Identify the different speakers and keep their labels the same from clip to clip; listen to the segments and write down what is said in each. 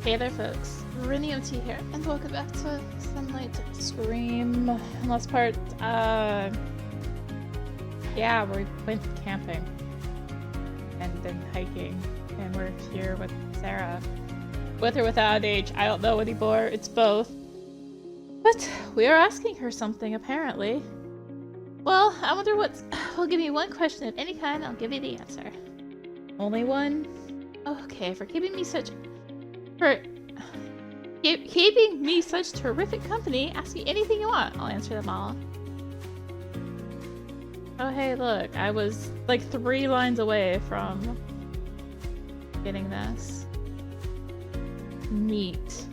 Speaker 1: Hey there folks, Rennie OT here, and welcome back to ThisSunlight Scream. Last part, yeah, we went camping and then hiking, and we're here with Sarah. With or without age, I don't know anymore, it's both. But we are asking her something, apparently. Well, I wonder what... Well, give me one question of any kind, I'll give you the answer. Only one? Okay, for keeping me such... keeping me such terrific company, ask me anything you want. I'll answer them all. Oh hey, look, I was like 3 lines away from getting this. Neat.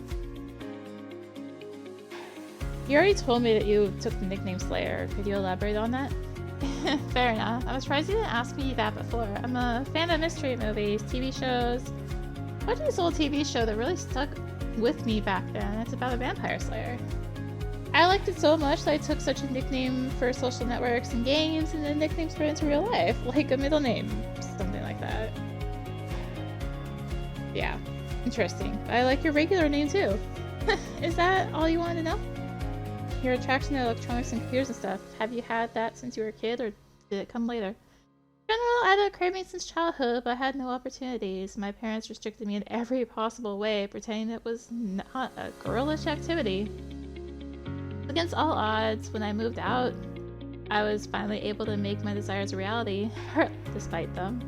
Speaker 1: You already told me that you took the nickname Slayer. Could you elaborate on that? Fair enough. I was surprised you didn't ask me that before. I'm a fan of mystery movies, TV shows. I watched this old TV show that really stuck with me back then. It's about a vampire slayer. I liked it so much that I took such a nickname for social networks and games, and then nicknames spread into real life, like a middle name, something like that. Yeah, interesting. I like your regular name too. Is that all you wanted to know? Your attraction to electronics and computers and stuff. Have you had that since you were a kid, or did it come later? In general, I had a craving since childhood, but I had no opportunities. My parents restricted me in every possible way, pretending it was not a girlish activity. Against all odds, when I moved out, I was finally able to make my desires a reality, despite them.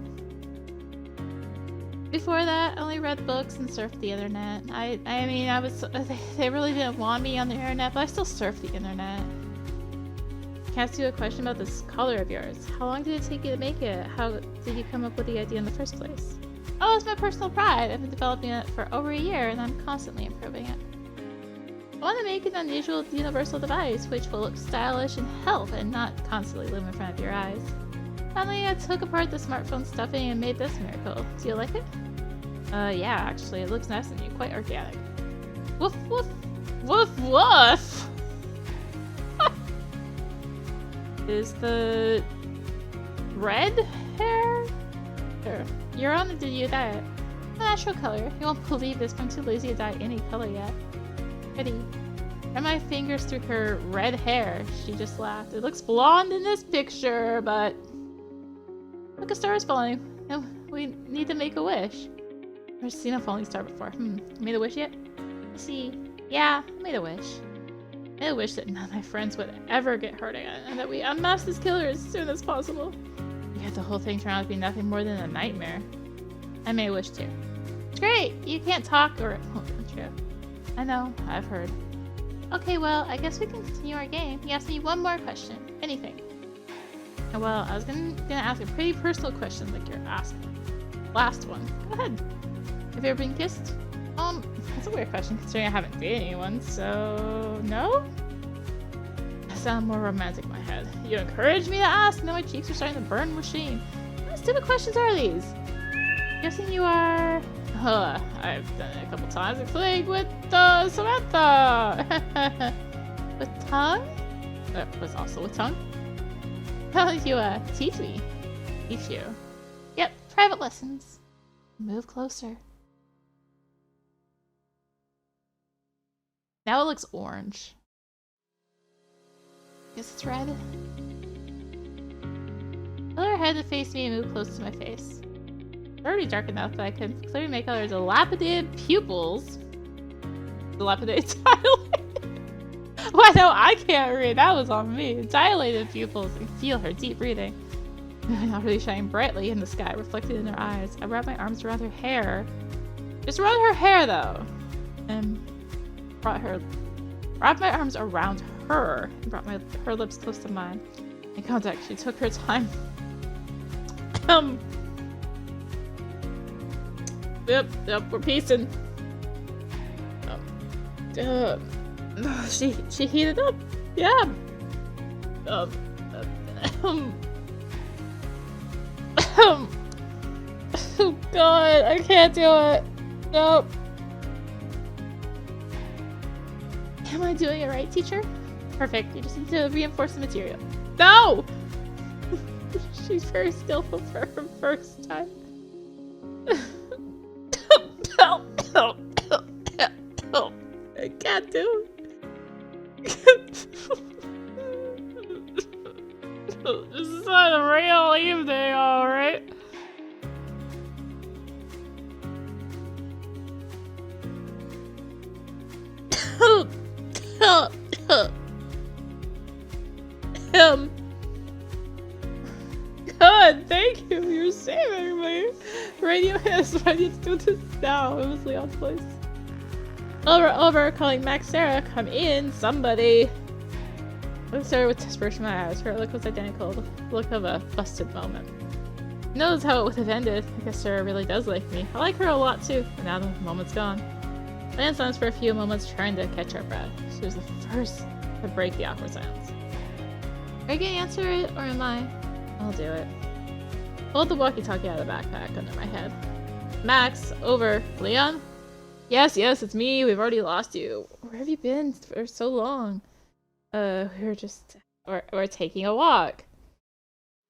Speaker 1: Before that, I only read books and surfed the internet. I mean, they really didn't want me on the internet, but I still surfed the internet. Can I ask you a question about this collar of yours? How long did it take you to make it? How did you come up with the idea in the first place? Oh, it's my personal pride. I've been developing it for over a year, and I'm constantly improving it. I want to make an unusual universal device, which will look stylish and help, and not constantly loom in front of your eyes. Finally, I took apart the smartphone stuffing and made this miracle. Do you like it? Yeah, actually, it looks nice and quite organic. Woof woof! Woof woof! Is the red hair? Sure. You're on the Did diet. A natural color. You won't believe this, but I'm too lazy to dye any color yet. Pretty. Run my fingers through her red hair. She just laughed. It looks blonde in this picture, but... Look, a star is falling. And we need to make a wish. I've never seen a falling star before. You made a wish yet? I see. Yeah, I made a wish. I made a wish that none of my friends would ever get hurt again, and that we unmask this killer as soon as possible. Yet the whole thing turned out to be nothing more than a nightmare. I made a wish too. It's great! You can't talk or it won't come true. I know, I've heard. Okay, well, I guess we can continue our game. You asked me one more question. Anything. Well, I was gonna ask a pretty personal question like you're asking. Last one. Go ahead. Have you ever been kissed? That's a weird question considering I haven't dated anyone, so... No? I sound more romantic in my head. You encouraged me to ask, now my cheeks are starting to burn machine. What stupid questions are these? Guessing you are... I've done it a couple times, including with, Samantha! With tongue? Was also with tongue? How did you, teach me? Teach you? Yep, private lessons. Move closer. Now it looks orange. Guess it's red. Pull her head to face me and move close to my face. It's already dark enough that I can clearly make out her dilapidated pupils. Dilapidated, dilated. Why no, I can't read. That was on me. Dilated pupils. I can feel her deep breathing. Not really shining brightly in the sky, reflected in her eyes. I wrapped my arms around her hair. Just around her hair, though. And wrapped my arms around her and brought her lips close to mine. In contact, she took her time. Yep, we're piecing. She heated up. Yeah. Oh god, I can't do it. Nope. Am I doing it right, teacher? Perfect. You just need to reinforce the material. No! She's very skillful for her first time. can't do. This is not a real evening, alright? Good, thank you. You're saving me. Radio is ready to do this now. It was Leon's voice. Over, calling Max Sarah. Come in, somebody. I stared with desperation in my eyes. Her look was identical. The look of a busted moment. Who knows how it would have ended? I guess Sarah really does like me. I like her a lot too, but now the moment's gone. I ran silence for a few moments, trying to catch our breath. She was the first to break the awkward silence. Are you gonna answer it, or am I? I'll do it. Pulled the walkie-talkie out of the backpack under my head. Max, over. Leon? Yes, it's me. We've already lost you. Where have you been for so long? We're taking a walk.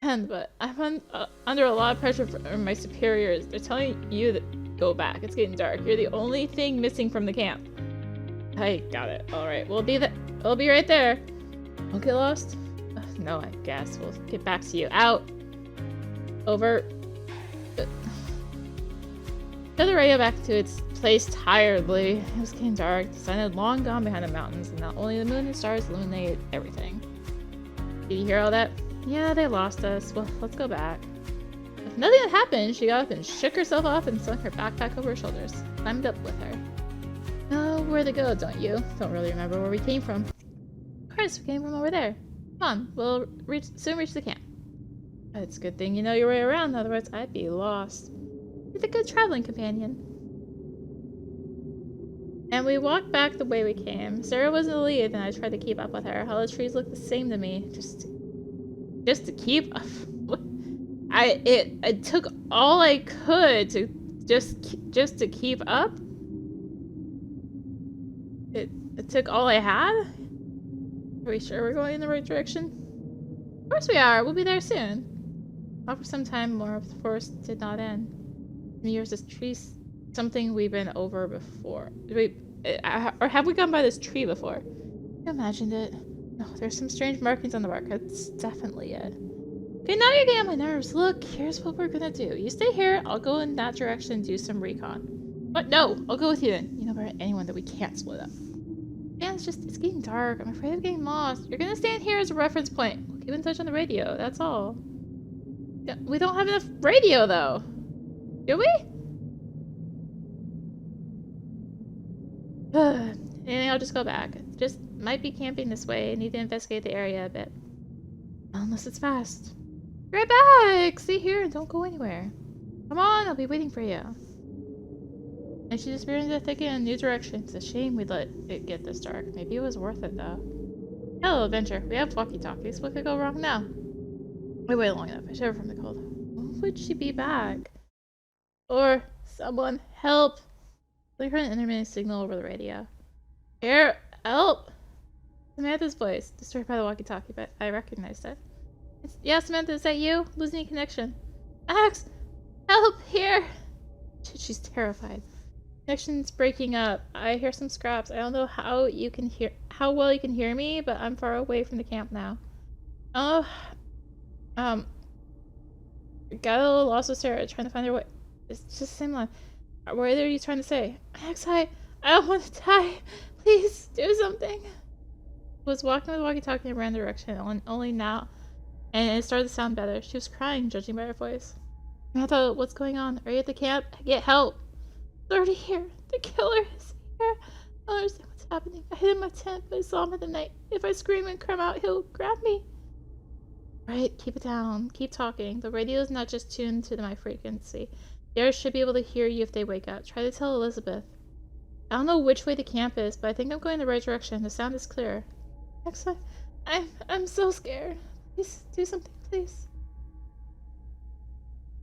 Speaker 1: But I'm under a lot of pressure from my superiors. They're telling you to go back. It's getting dark. You're the only thing missing from the camp. I got it. Alright, we'll be right there. Don't get lost? No, I guess. We'll get back to you. Out. Over. Put the radio back to its place tiredly. It was getting dark. The sun had long gone behind the mountains, and not only the moon and stars illuminated everything. Did you hear all that? Yeah, they lost us. Well, let's go back. If nothing had happened, she got up and shook herself off and slung her backpack over her shoulders. Climbed up with her. Know where to go, don't you? Don't really remember where we came from. Of course, we came from over there. Come on, we'll soon reach the camp. It's a good thing you know your way around, otherwise I'd be lost. You're a good traveling companion. And we walked back the way we came. Sarah was in the lead, and I tried to keep up with her. All the trees looked the same to me. Just to keep up. It took all I could to just to keep up. It took all I had. Are we sure we're going in the right direction? Of course we are. We'll be there soon. Not for some time more. The forest did not end. Here's this tree. Something we've been over before. Or have we gone by this tree before? You imagined it. No, there's some strange markings on the bark. That's definitely it. Okay, now you're getting on my nerves. Look, here's what we're gonna do. You stay here. I'll go in that direction and do some recon. What? No, I'll go with you then. You know about anyone that we can't split up. Yeah, it's getting dark. I'm afraid of getting lost. You're gonna stand here as a reference point. We'll keep in touch on the radio. That's all. Yeah, we don't have enough radio though. Do we? Anyway, I'll just go back. Just might be camping this way. Need to investigate the area a bit. Unless it's fast. Be right back! Stay here and don't go anywhere. Come on, I'll be waiting for you. And she disappeared into the thicket in a new direction. It's a shame we let it get this dark. Maybe it was worth it though. Hello, adventure. We have walkie-talkies. What could go wrong now? We waited long enough. I shiver from the cold. When would she be back? Or someone help! We heard an intermittent signal over the radio. Here, help! Samantha's voice, disturbed by the walkie-talkie, but I recognized it. Yeah, Samantha, is that you? Losing connection. Max! Help! Here! She's terrified. Connection's breaking up. I hear some scraps. I don't know how well you can hear me, but I'm far away from the camp now. Oh, got a little lost with Sarah, trying to find her way. It's just the same line. What are you trying to say? Max, I don't want to die. Please do something. I was walking with the walkie-talkie in a random direction, only now, and it started to sound better. She was crying, judging by her voice. I thought, what's going on? Are you at the camp? Get help. It's already here. The killer is here. I don't understand what's happening. I hid in my tent, but I saw him in the night. If I scream and come out, he'll grab me. Right, keep it down. Keep talking. The radio is not just tuned to my frequency. The others should be able to hear you if they wake up. Try to tell Elizabeth. I don't know which way the camp is, but I think I'm going in the right direction. The sound is clear. Excellent. I'm so scared. Please do something, please.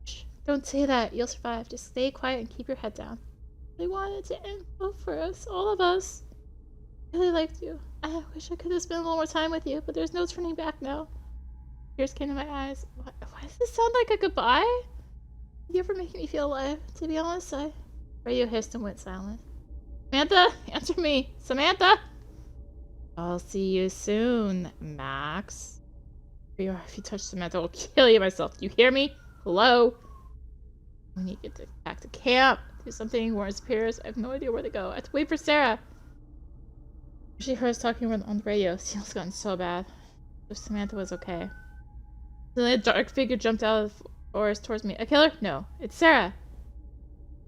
Speaker 1: Shh, don't say that. You'll survive. Just stay quiet and keep your head down. They wanted to end well for us, all of us. I really liked you. I wish I could have spent a little more time with you, but there's no turning back now. Tears came to my eyes. Why does this sound like a goodbye? You ever make me feel alive? To be honest, radio hissed and went silent. Samantha, answer me! Samantha! I'll see you soon, Max. If you touch Samantha, I'll kill you myself. Do you hear me? Hello? We need to get back to camp. Do something. Warren disappears. I have no idea where to go. I have to wait for Sarah. She heard us talking on the radio. Seal's gotten so bad. If Samantha was okay. Then a dark figure jumped out of the forest towards me. A killer? No. It's Sarah.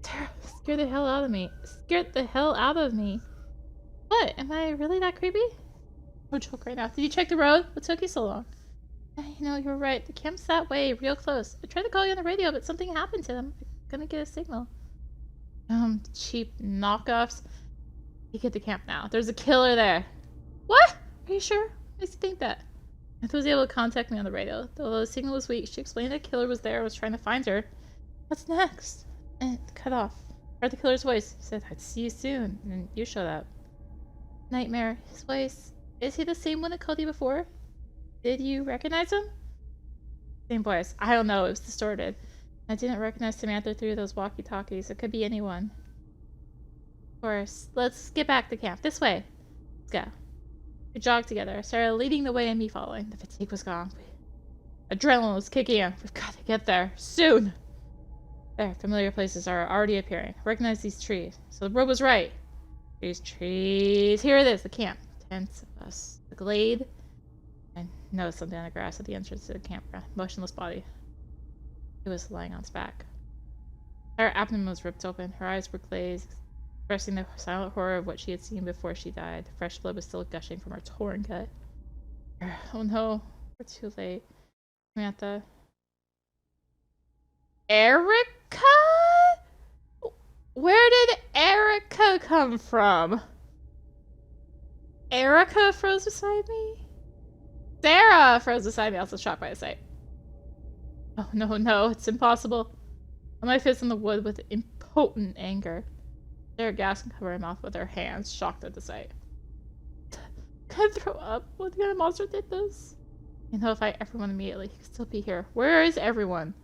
Speaker 1: Sarah scared the hell out of me. Scared the hell out of me. What? Am I really that creepy? No joke right now. Did you check the road? What took you so long? You know, you were right. The camp's that way, real close. I tried to call you on the radio, but something happened to them. I couldn't get a signal. Cheap knockoffs. You get to camp now. There's a killer there. What? Are you sure? Makes you think that. Samantha was able to contact me on the radio. Though the signal was weak, she explained the killer was there and was trying to find her. What's next? And cut off. Heard the killer's voice. He said, I'd see you soon. And you showed up. Nightmare. His voice. Is he the same one that called you before? Did you recognize him? Same voice. I don't know. It was distorted. I didn't recognize Samantha through those walkie-talkies. It could be anyone. Of course. Let's get back to camp. This way. Let's go. We jogged together. Sarah leading the way and me following. The fatigue was gone. Adrenaline was kicking in. We've got to get there. Soon! There. Familiar places are already appearing. I recognize these trees. So the road was right. These trees. Here it is. The camp. Tents of us. The glade. I noticed something on the grass at the entrance to the campground. Motionless body. He was lying on his back. Her abdomen was ripped open. Her eyes were glazed, expressing the silent horror of what she had seen before she died. Fresh blood was still gushing from her torn gut. Oh no, we're too late. Samantha. Erica? Where did Erica come from? Erica froze beside me? Sarah froze beside me, also shocked by the sight. Oh no, it's impossible. My fist in the wood with impotent anger. Sarah gasped and covered her mouth with her hands, shocked at the sight. Can I throw up? What kind of monster did this? You know, if I everyone immediately, he could still be here. Where is everyone?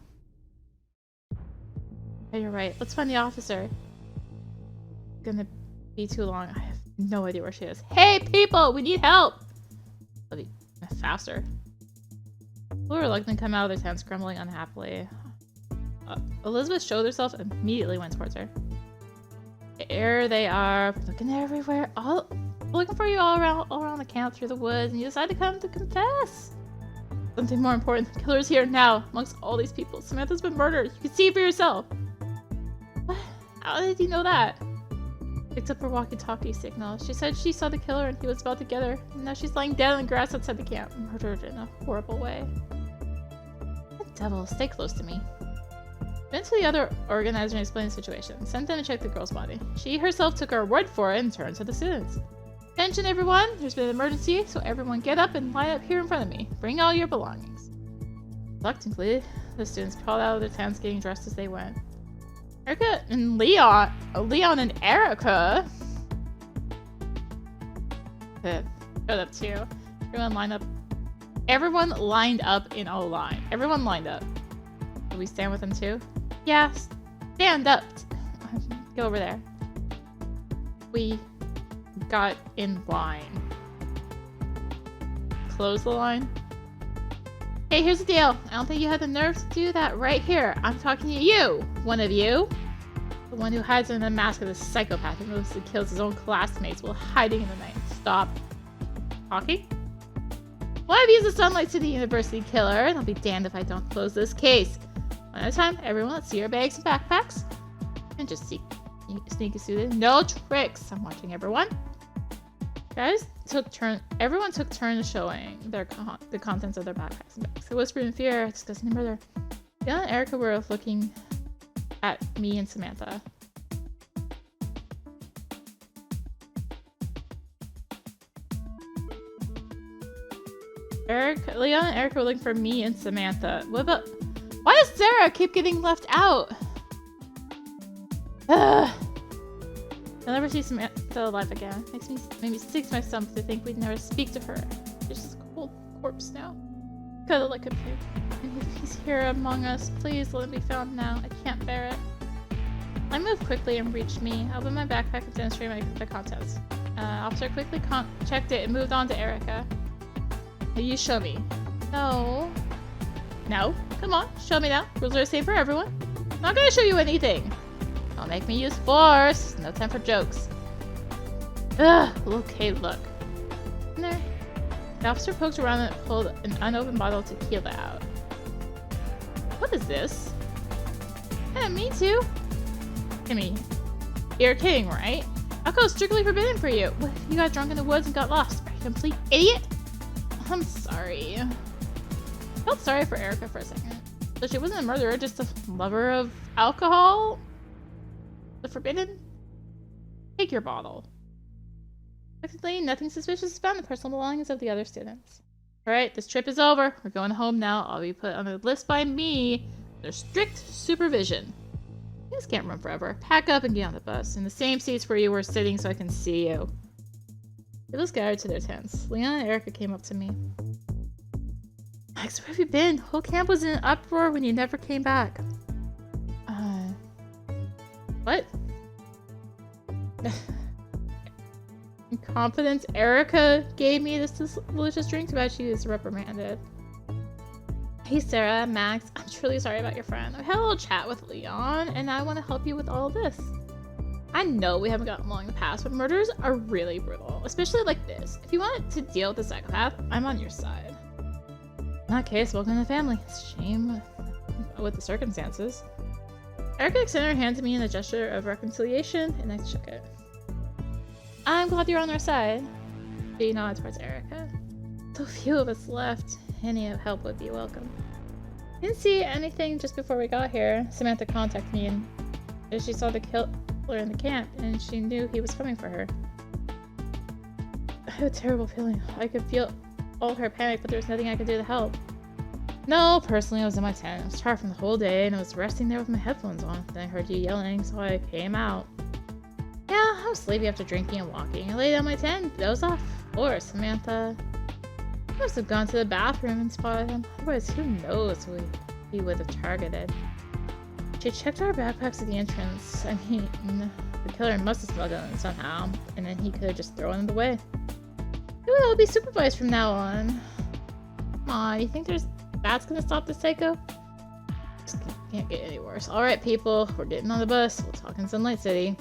Speaker 1: Yeah, you're right. Let's find the officer. It's gonna be too long. I have no idea where she is. Hey, people! We need help! I'll be faster. People were reluctant to come out of their tents, grumbling unhappily. Elizabeth showed herself and immediately went towards her. There they are, looking everywhere, looking for you all around the camp, through the woods, and you decide to come to confess. Something more important. The killer's here now, amongst all these people. Samantha's been murdered. You can see for yourself. What? How did you know that? Picked up her walkie-talkie signal. She said she saw the killer and he was about to get her. And now she's lying dead in the grass outside the camp, murdered in a horrible way. The devil, stay close to me. Went to the other organizer and explained the situation. Sent them to check the girl's body. She herself took our word for it and turned to the students. Attention everyone, there's been an emergency, so everyone get up and line up here in front of me. Bring all your belongings. Reluctantly, the students crawled out of their tents, getting dressed as they went. Erica and Leon and Erica showed up too. Everyone lined up in a line. Everyone lined up. Will we stand with them too? Yeah, stand up. Go over there. We got in line. Close the line. Hey, here's the deal. I don't think you had the nerve to do that right here. I'm talking to you. One of you. The one who hides in the mask of the psychopath who mostly kills his own classmates while hiding in the night. Stop talking. Well, I've used the Sunlight City University killer, and I'll be damned if I don't close this case. One at a time, everyone, let's see your bags and backpacks. And just sneak a suit in. No tricks. I'm watching everyone. Guys everyone took turns showing the contents of their backpacks and bags. They whispered in fear, discussing the murder. Leon and Erica were looking at me and Samantha. Leon and Erica were looking for me and Samantha. What about... Why does Sarah keep getting left out? Ugh. I'll never see Samantha alive again. Makes me sick to my stomach to think we'd never speak to her. She's just a cold corpse now. Gotta like a pig. And if he's here among us, please let him be found now. I can't bear it. I moved quickly and reached me. I opened my backpack and demonstrated the contents. Officer quickly checked it and moved on to Erica. You show me. No. No? Come on, show me now. Rules are the same for everyone. I'm not gonna show you anything. Don't make me use force. No time for jokes. Ugh, okay, look. In there. The officer poked around and pulled an unopened bottle of tequila out. What is this? Yeah, me too. I mean, you're kidding, right? Alcohol is strictly forbidden for you. What if you got drunk in the woods and got lost? Are you a complete idiot? I'm sorry. I felt sorry for Erica for a second. So she wasn't a murderer, just a lover of alcohol? The forbidden? Take your bottle. Technically, nothing suspicious is found in the personal belongings of the other students. Alright, this trip is over. We're going home now. I'll be put on the list by me. There's strict supervision. You just can't run forever. Pack up and get on the bus. In the same seats where you were sitting so I can see you. People scattered to their tents. Leon and Erica came up to me. Max, where have you been? Whole camp was in an uproar when you never came back. What? Confidence Erica gave me this delicious drink. Too bad she was reprimanded. Hey Sarah, Max, I'm truly sorry about your friend. I had a little chat with Leon, and I want to help you with all of this. I know we haven't gotten along in the past, but murders are really brutal, especially like this. If you want to deal with the psychopath, I'm on your side. In that case, welcome to the family. It's a shame with the circumstances. Erica extended her hand to me in a gesture of reconciliation, and I shook it. I'm glad you're on our side. She nodded towards Erica. So few of us left. Any help would be welcome. Didn't see anything just before we got here. Samantha contacted me and she saw the killer in the camp and she knew he was coming for her. I had a terrible feeling. I could feel all her panic, but there was nothing I could do to help. No, personally, I was in my tent. I was tired from the whole day and I was resting there with my headphones on. Then I heard you yelling, so I came out. Yeah, I was sleepy after drinking and walking. I laid down my tent and dozed off. Poor Samantha. I must have gone to the bathroom and spotted him. Otherwise, who knows who he would have targeted. She checked our backpacks at the entrance. I mean, the killer must have smuggled them somehow, and then he could have just thrown it away. It would all be supervised from now on. Aw, you think that's gonna stop the psycho? Just can't get any worse. Alright, people, we're getting on the bus. We'll talk in Sunlight City.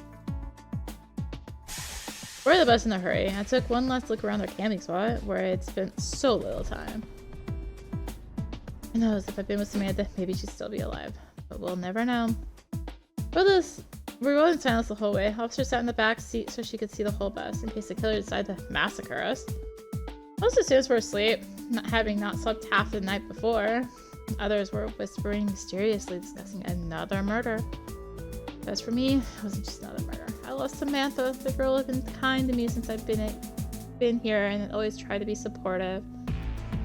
Speaker 1: We're the bus in a hurry. I took one last look around our camping spot, where I had spent so little time. Who knows, if I'd been with Samantha, maybe she'd still be alive. But we'll never know. We rode in silence the whole way. Officer sat in the back seat so she could see the whole bus, in case the killer decided to massacre us. Most of the students were asleep, having not slept half the night before. Others were whispering mysteriously, discussing another murder. As for me, it wasn't just another murder. I lost Samantha. The girl had been kind to me since I've been here and always tried to be supportive.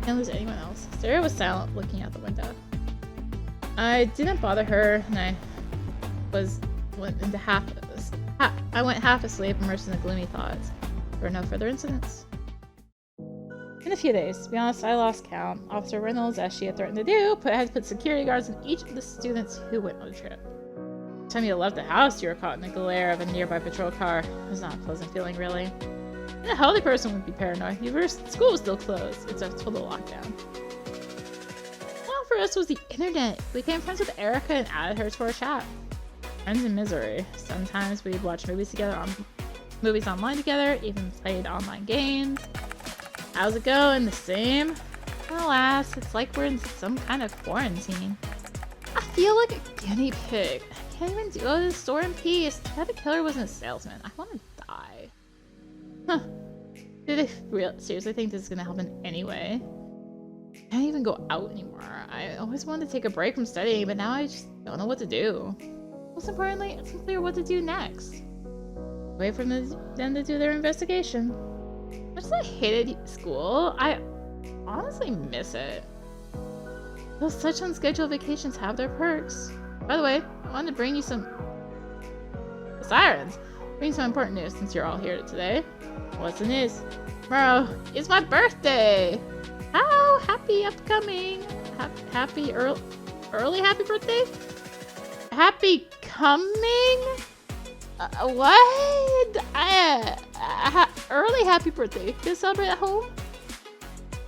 Speaker 1: Can't lose anyone else. Sarah was silent, looking out the window. I didn't bother her, and I went half asleep, immersed in the gloomy thoughts. There were no further incidents. In a few days, to be honest, I lost count. Officer Reynolds, as she had threatened to do, had to put security guards on each of the students who went on the trip. By the time you left the house, you were caught in the glare of a nearby patrol car. It was not a pleasant feeling, really. And a healthy person would be paranoid. School was still closed. It's a total lockdown. Well, for us was the internet. We became friends with Erica and added her to our chat. Friends in misery. Sometimes we'd watch movies online together, even played online games. How's it going? The same? Alas, it's like we're in some kind of quarantine. I feel like a guinea pig. I can't even go to the store in peace. Too bad the killer wasn't a salesman. I want to die. Huh. Do they seriously think this is gonna help in any way? I can't even go out anymore. I always wanted to take a break from studying, but now I just don't know what to do. Most importantly, it's unclear what to do next. Wait for them to do their investigation. Much as I hated school, I honestly miss it. Those such unscheduled vacations have their perks. By the way, I wanted to bring you some sirens. Bring some important news since you're all here today. What's the news? Tomorrow is my birthday. How happy upcoming! Happy early happy birthday! Happy coming? What? Early happy birthday. Gonna celebrate at home?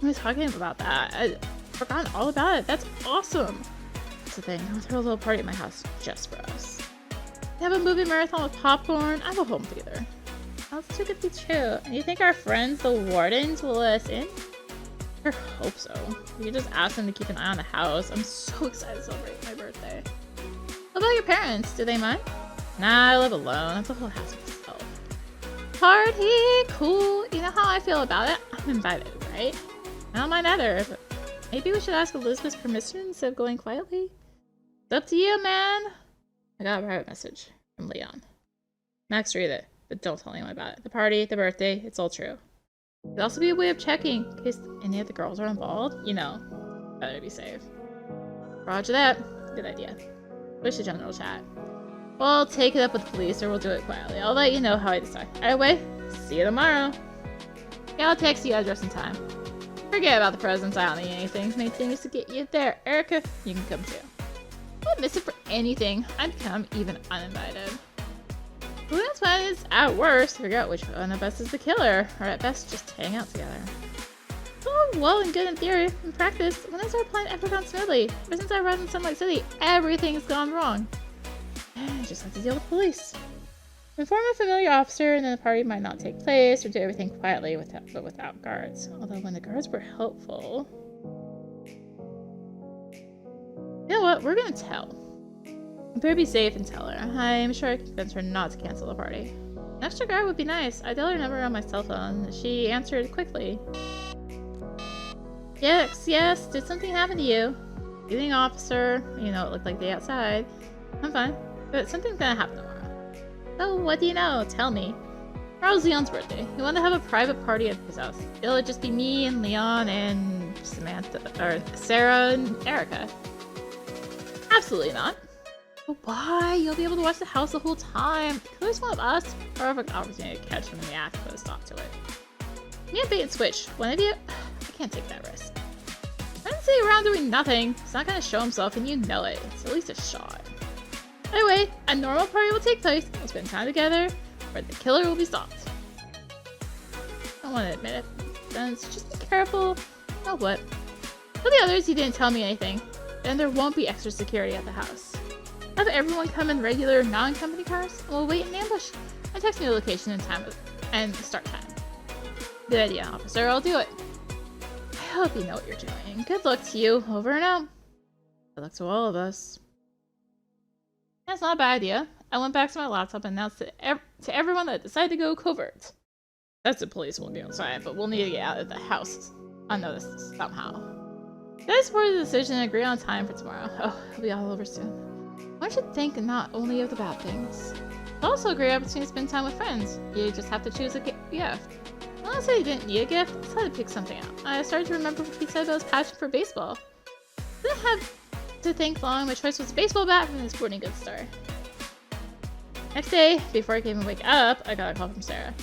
Speaker 1: I was talking about that. I forgot all about it. That's awesome. That's the thing. I'll throw a little party at my house just for us. We have a movie marathon with popcorn. I have a home theater. That's too good to be true. And you think our friends, the wardens, will let us in? I hope so. We can just ask them to keep an eye on the house. I'm so excited to celebrate my birthday. What about your parents? Do they mind? Nah, I live alone. That's a whole house myself. Party! Cool. You know how I feel about it? I'm invited, right? I don't mind either, but maybe we should ask Elizabeth's permission instead of going quietly? It's up to you, man. I got a private message from Leon. Max, read it, but don't tell anyone about it. The party, the birthday, it's all true. It could also be a way of checking in case any of the girls are involved. You know, better be safe. Roger that. Good idea. Push the general chat. We'll take it up with the police or we'll do it quietly. I'll let you know how I decide. Either way, see you tomorrow. Yeah, I'll text you address and time. Forget about the presents. I don't need anything. Main thing is to get you there. Erica, you can come too. I wouldn't miss it for anything. I'd come even uninvited. Who knows what is at worst? Figure out which one of us is the killer. Or at best, just hang out together. Oh, well and good in theory. In practice, when has our plan ever gone smoothly? Ever since I arrived in Sunlight City, everything's gone wrong. I just have to deal with police. Inform a familiar officer and then the party might not take place, or do everything quietly but without guards. Although when the guards were helpful... You know what? We're gonna tell. I better be safe and tell her. I'm sure I can convince her not to cancel the party. An extra guard would be nice. I dialed her number on my cell phone. She answered quickly. Yes. Did something happen to you? Evening officer. You know, it looked like the outside. I'm fine. But something's gonna happen tomorrow. So, what do you know? Tell me. Tomorrow's Leon's birthday. We want to have a private party at his house. It'll just be me and Leon and Samantha, or Sarah and Erica. Absolutely not. But why? You'll be able to watch the house the whole time. Who's one of us? Perfect opportunity to catch him in the act and put a stop to it. Me and bait and switch. One of you? I can't take that risk. I didn't sit around doing nothing. He's not gonna show himself and you know it. It's at least a shot. Anyway, a normal party will take place. We'll spend time together, where the killer will be stopped. I don't want to admit it. Then just be careful. Oh, what? For the others, he didn't tell me anything. Then there won't be extra security at the house. Have everyone come in regular, non-company cars, and we'll wait in ambush. And text me the location and time and start time. Good idea, officer. I'll do it. I hope you know what you're doing. Good luck to you. Over and out. Good luck to all of us. That's not a bad idea. I went back to my laptop and announced to everyone that I decided to go covert. That's the police won't be on site, but we'll need to get out of the house unnoticed somehow. Guys support the decision and agree on time for tomorrow. Oh, it'll be all over soon. One should think not only of the bad things. I'll also agree opportunity to spend time with friends. You just have to choose a gift. When I said he didn't need a gift, I decided to pick something out. I started to remember what he said about his passion for baseball. I didn't have to think long. My choice was a baseball bat from the sporting goods store. Next day, before I could even wake up, I got a call from Sarah.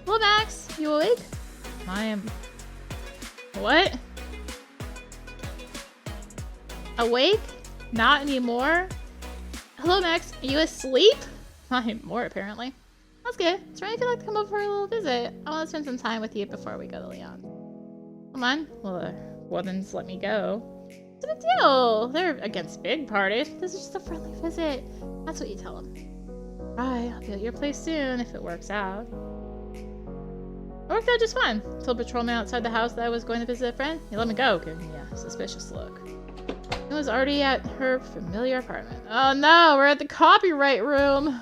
Speaker 1: Hello, Max. You awake? I am... What? Awake? Not anymore? Hello, Max. Are you asleep? Not anymore, apparently. That's good. Is there anything you'd like to come over for a little visit? I want to spend some time with you before we go to Leon. Come on. Well, the woodlands let me go. It's a big deal. They're against big parties. This is just a friendly visit. That's what you tell them. Right, I'll be at your place soon if it works out. It worked out just fine. Told the patrolman outside the house that I was going to visit a friend. He let me go, giving me a suspicious look. I was already at her familiar apartment. Oh no, we're at the copyright room.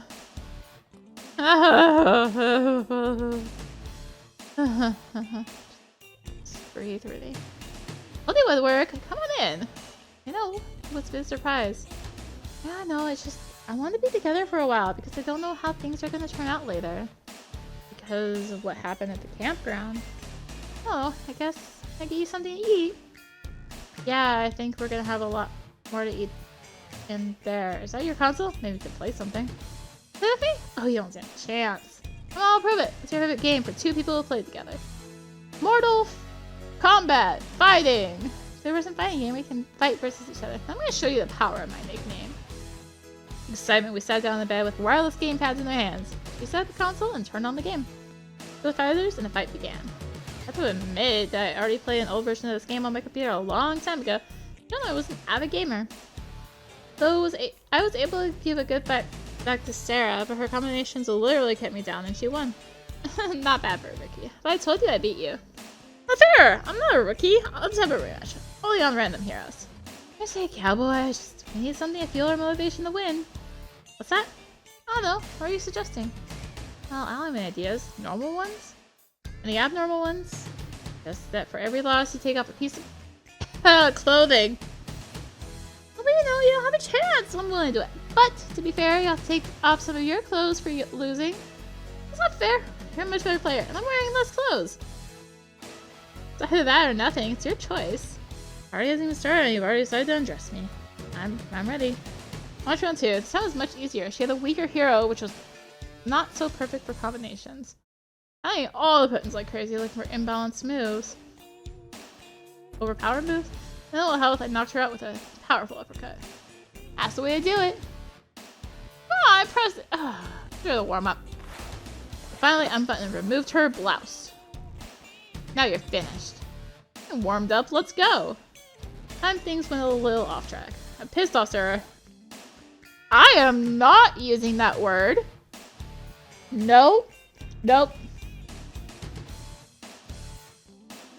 Speaker 1: Just breathe, really. Well, they would work. Come on in. You know, what's been a surprise? Yeah, no, it's just I want to be together for a while because I don't know how things are going to turn out later. Because of what happened at the campground. Oh, I guess I get you something to eat. Yeah, I think we're going to have a lot more to eat in there. Is that your console? Maybe we could play something. With me? Oh, you don't stand a chance. Come on, I'll prove it. It's your favorite game for two people who play together. Mortal Kombat. Fighting. If there wasn't fighting game, we can fight versus each other. I'm going to show you the power of my nickname. Excitement, we sat down in bed with wireless game pads in our hands. We set the console and turned on the game. The fighters and the fight began. I have to admit that I already played an old version of this game on my computer a long time ago. I was an avid gamer. Though I was able to give a good fight back to Sarah, but her combinations literally kept me down and she won. Not bad for a rookie. But I told you I beat you. Not fair! I'm not a rookie. Let's have a rematch. Only on random heroes. I say, cowboy, we need something to fuel our motivation to win. What's that? I don't know. What are you suggesting? Well, I don't have any ideas. Normal ones? Any abnormal ones? Just that for every loss you take off a piece of clothing. Well, you know, you don't have a chance. I'm willing to do it. But, to be fair, you have to take off some of your clothes for losing. It's not fair. You're a much better player, and I'm wearing less clothes. It's either that or nothing. It's your choice. Party hasn't even started, and you've already decided to undress me. I'm ready. Watch round 2. This time was much easier. She had a weaker hero, which was not so perfect for combinations. I think all the buttons like crazy looking for imbalanced moves. Overpowered moves? In a little health, I knocked her out with a powerful uppercut. That's the way to do it. Oh, I pressed it. Do the warm up. Finally, unbuttoned and removed her blouse. Now you're finished. And warmed up, let's go. Time things went a little off track. I'm pissed off, Sarah. I am not using that word. No. Nope.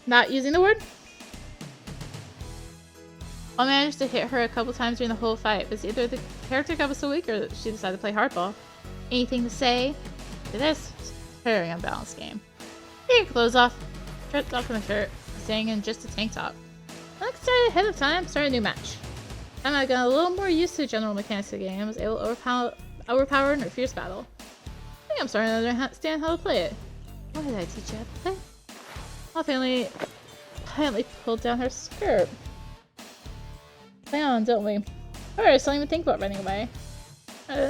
Speaker 1: Not using the word. I managed to hit her a couple times during the whole fight, but either the character got so weak or that she decided to play hardball. Anything to say to this? Very unbalanced game. Take your clothes off. Stripped off my shirt, staying in just a tank top. I decided ahead of time, start a new match. I got a little more used to the general mechanics of the game and was able to overpower in her fierce battle. I think I'm starting to understand how to play it. What did I teach you how to play? I finally pulled down her skirt. Play on, don't we? Alright, so I don't even think about running away.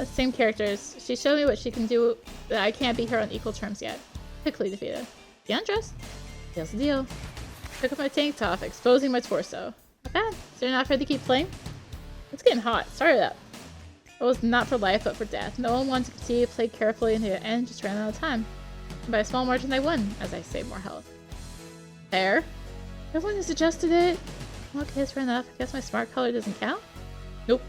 Speaker 1: Same characters. She showed me what she can do that I can't beat her on equal terms yet. Quickly defeated. The undressed. Deal's the deal. Took off my tank top, exposing my torso. Not bad. So you're not afraid to keep playing? It's getting hot. Started up. It was not for life, but for death. No one wanted to continue, played carefully, and to the end just ran out of time. And by a small margin, I won, as I saved more health. Fair. Everyone has adjusted it. Okay, that's fair enough. I guess my smart color doesn't count? Nope.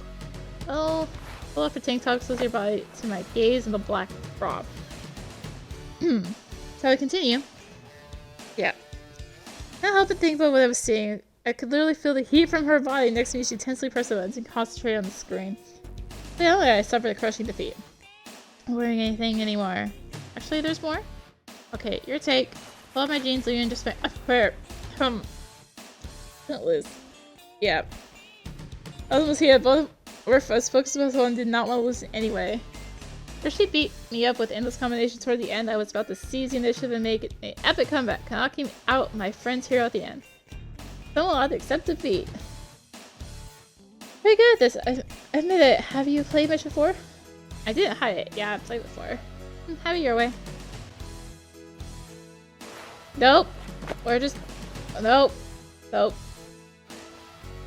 Speaker 1: Well, pull off your tank top, close your body to my gaze, and the black bra. Shall I continue? Yeah. I can't help but think about what I was seeing. I could literally feel the heat from her body next to me. She tensely pressed the buttons and concentrated on the screen. Finally, I suffered a crushing defeat. I'm not wearing anything anymore. Actually, there's more? Okay, your take. Pull off my jeans, leaving just my underwear. Don't lose. Yeah. I was almost here. Both were focused on one did not want to lose anyway. After she beat me up with endless combinations toward the end, I was about to seize the initiative and make an epic comeback, knocking out my friend's hero at the end. Someone ought to accept defeat. Pretty good at this. I admit it. Have you played much before? I didn't hide it. Yeah, I've played before. Have it your way. Nope. Or just... Nope. Nope.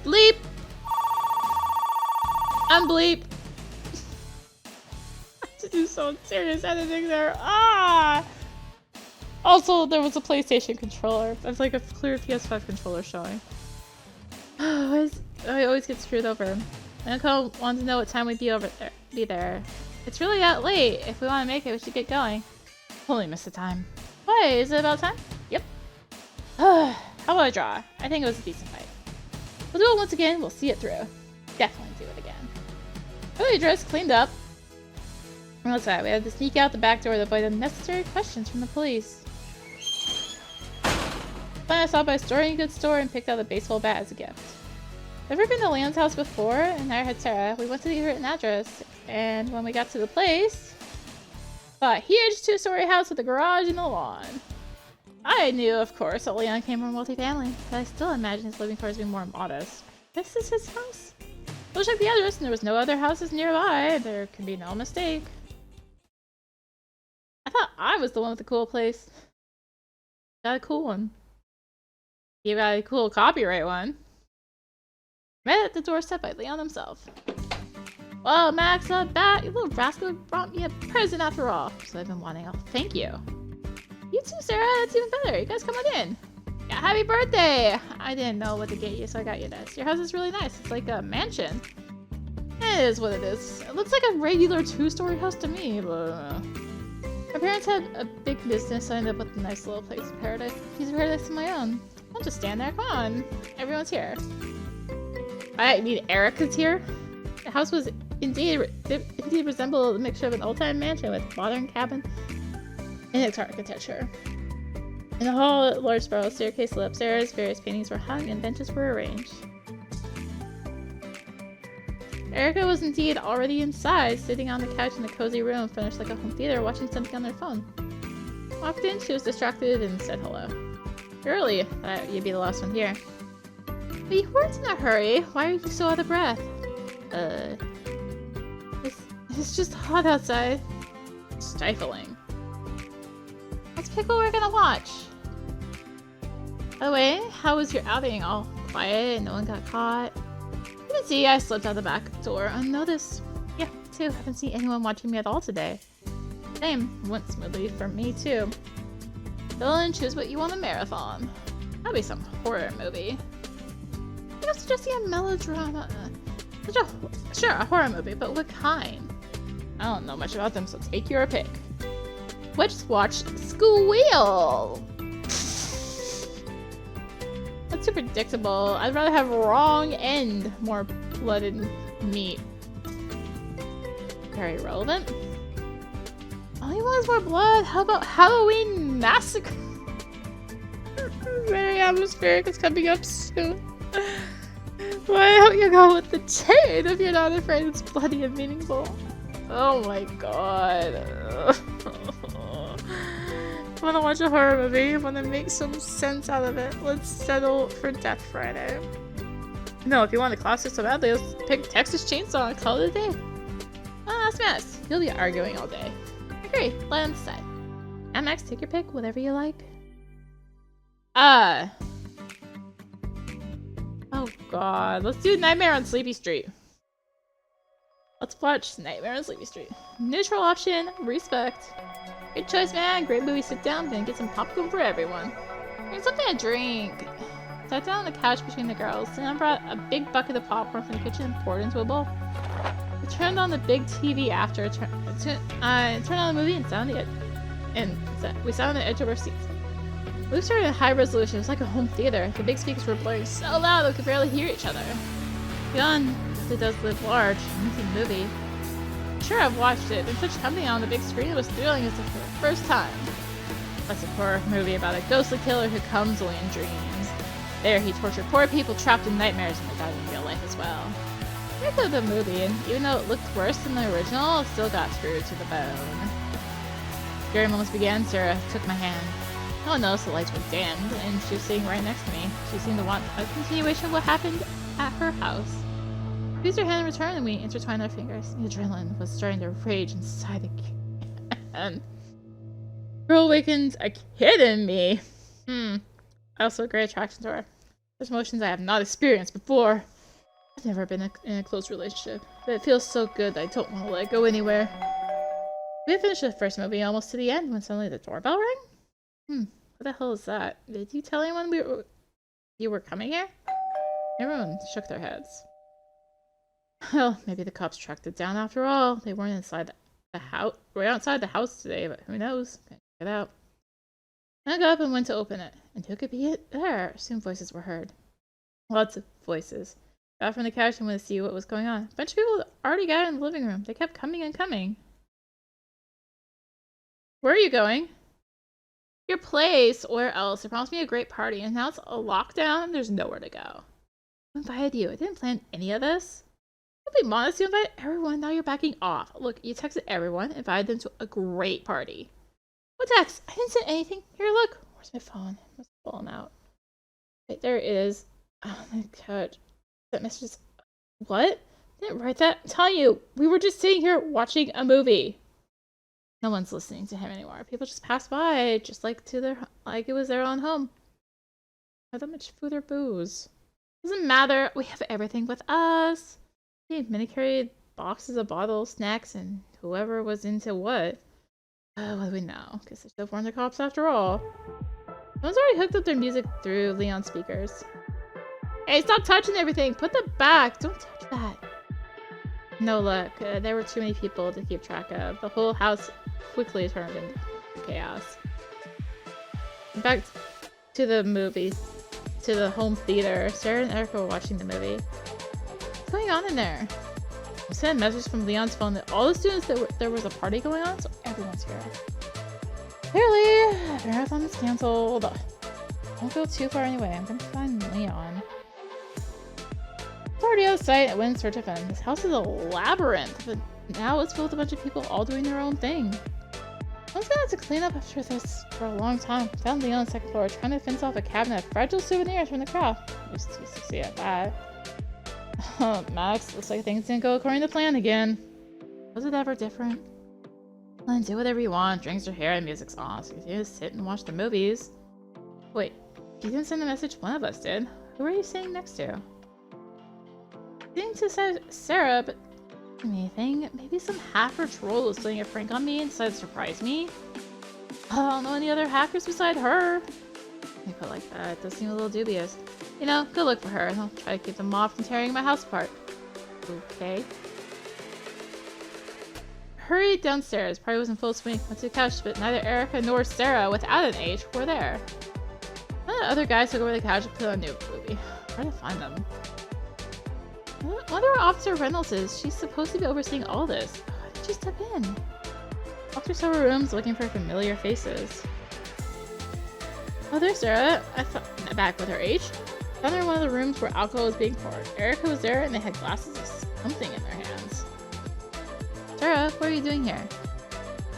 Speaker 1: Bleep! Unbleep! I have to do some serious editing there. Ah! Also, there was a PlayStation controller. That's like a clear PS5 controller showing. I always get screwed over. Uncle wanted to know what time we'd be there. It's really that late. If we want to make it, we should get going. Only missed the time. Why? Is it about time? Yep. How about a draw? I think it was a decent fight. We'll do it once again. We'll see it through. Definitely do it again. Really dressed, cleaned up. And what's that? We had to sneak out the back door to avoid unnecessary questions from the police. Then I stopped by a sporting goods store and picked out a baseball bat as a gift. I've never been to Leon's house before, and I had Sarah. We went to the written address, and when we got to the place, saw a huge two-story house with a garage and a lawn. I knew, of course, that Leon came from a multi-family, but I still imagine his living quarters being more modest. This is his house? We'll check the address, and there was no other houses nearby. There can be no mistake. I thought I was the one with the cool place. Got a cool one. You got a cool copyright one. Met at the doorstep by Leon himself. Whoa, Max, not bad. You little rascal brought me a present after all. So I've been wanting. Oh, thank you. You too, Sarah. That's even better. You guys come on in. Yeah, happy birthday! I didn't know what to get you, so I got you this. Your house is really nice. It's like a mansion. It is what it is. It looks like a regular 2-story house to me, but... My parents had a big business, so I ended up with a nice little piece of paradise of my own. I'll just stand there. Come on. Everyone's here. I mean, Erica's here. The house was indeed resembled a mixture of an old-time mansion with modern cabin and its architecture. In the hall, a large spiral staircase led upstairs. Various paintings were hung and benches were arranged. Erica was indeed already inside, sitting on the couch in a cozy room furnished like a home theater, watching something on their phone. Walked in, she was distracted and said hello. Early, thought you'd be the last one here. But you weren't in a hurry. Why are you so out of breath? It's just hot outside. Stifling. Let's pick what we're gonna watch. By the way, how was your outing? All quiet and no one got caught? You can see I slipped out the back door unnoticed. Yeah, me too. Haven't seen anyone watching me at all today. Same. Went smoothly for me too. Fill in, choose what you want to marathon. That'll be some horror movie. I'm suggesting a melodrama. Sure, a horror movie, but what kind? I don't know much about them, so take your pick. Let's watch Squeal! That's too predictable. I'd rather have wrong end, more blood and meat. Very relevant. Only one is more blood. How about Halloween Massacre? Very atmospheric. It's coming up soon. Why don't you go with the chain if you're not afraid it's bloody and meaningful? Oh my god. I want to watch a horror movie. I want to make some sense out of it. Let's settle for Death Friday. No, if you want the classic so badly, let's pick Texas Chainsaw and call it a day. Oh, that's mess. You'll be arguing all day. Agree. Lie on the side. Max, take your pick. Whatever you like. Oh god. Let's do Nightmare on Sleepy Street. Let's watch Nightmare on Sleepy Street. Neutral option. Respect. Good choice, man. Great movie. Sit down, then get some popcorn for everyone. Bring something to drink. Sat down on the couch between the girls. Then I brought a big bucket of popcorn from the kitchen and poured into a bowl. We turned on the big TV after. Turned on the movie and we sat on the edge of our seats. We started in high resolution. It was like a home theater. The big speakers were blaring so loud we could barely hear each other. Beyond really does live large. Amazing movie. Sure, I've watched it. There's such company on the big screen. It was thrilling as the first time. That's a horror movie about a ghostly killer who comes only in dreams. There, he tortured poor people trapped in nightmares and they died in real life as well. I liked the movie, and even though it looked worse than the original, it still got through to the bone. Scary moments began. Sarah took my hand. No one noticed the lights were dimmed, and she was sitting right next to me. She seemed to want a continuation of what happened at her house. She used her hand in return, and we intertwined our fingers. The adrenaline was starting to rage inside again. Girl awakens a kid in me. I also have great attraction to her. There's emotions I have not experienced before. I've never been in a close relationship, but it feels so good that I don't want to let it go anywhere. We had finished the first movie almost to the end when suddenly the doorbell rang. What the hell is that? Did you tell anyone you were coming here? Everyone shook their heads. Well, maybe the cops tracked it down after all. They weren't inside the house. We're outside the house today, but who knows? Can't check it out. I got up and went to open it. And who could be it there? Soon voices were heard. Lots of voices. Got from the couch and went to see what was going on. A bunch of people already got in the living room. They kept coming and coming. Where are you going? Your place, or else. They promised me a great party, and now it's a lockdown. There's nowhere to go. Who invited you? I didn't plan any of this. Don't be modest. You invited everyone. Now you're backing off. Look, you texted everyone, invited them to a great party. What text? I didn't send anything. Here, look. Where's my phone? It must have fallen out. Wait, there it is. Oh my god. That message is... What? I didn't write that. I'm telling you, we were just sitting here watching a movie. No one's listening to him anymore. People just pass by, just like it was their own home. Have that much food or booze? Doesn't matter. We have everything with us. Hey, many carried boxes of bottles, snacks, and whoever was into what. What do we know? Guess they still weren't the cops after all. Someone's already hooked up their music through Leon's speakers. Hey, stop touching everything! Put them back! Don't touch that! No luck. There were too many people to keep track of. The whole house quickly turned into chaos. Back to the movie. To the home theater. Sarah and Erica were watching the movie. What's going on in there? I sent a message from Leon's phone that all the students there was a party going on, so everyone's here. Clearly, the marathon is cancelled. Don't go too far anyway. I'm gonna find Leon. It's already out of sight. I went in search of him. This house is a labyrinth, but now it's filled with a bunch of people all doing their own thing. I was gonna have to clean up after this for a long time. Found Leon on the second floor trying to fence off a cabinet of fragile souvenirs from the crowd. Just to see at that. Max, looks like things didn't go according to plan again. Was it ever different? Well, do whatever you want. Drinks are here and music's on, so you can just sit and watch the movies. Wait, if you didn't send a message, one of us did. Who are you sitting next to? Didn't to Sarah, but anything? Maybe some hacker troll was playing a prank on me and decided to surprise me? I don't know any other hackers beside her. You put it like that. It does seem a little dubious. You know, good luck for her. I'll try to keep them off from tearing my house apart. Okay. Hurried downstairs. Party was in full swing. Went to the couch, but neither Erica nor Sarah, without an H, were there. One of the other guys took over the couch and put on a new movie. Where to find them? I wonder where Officer Reynolds is. She's supposed to be overseeing all this. Why did she step in? Walked through several rooms looking for familiar faces. Oh, there's Sarah. I thought back with her H. Found her in one of the rooms where alcohol was being poured. Erica was there and they had glasses of something in their hands. Sarah, what are you doing here?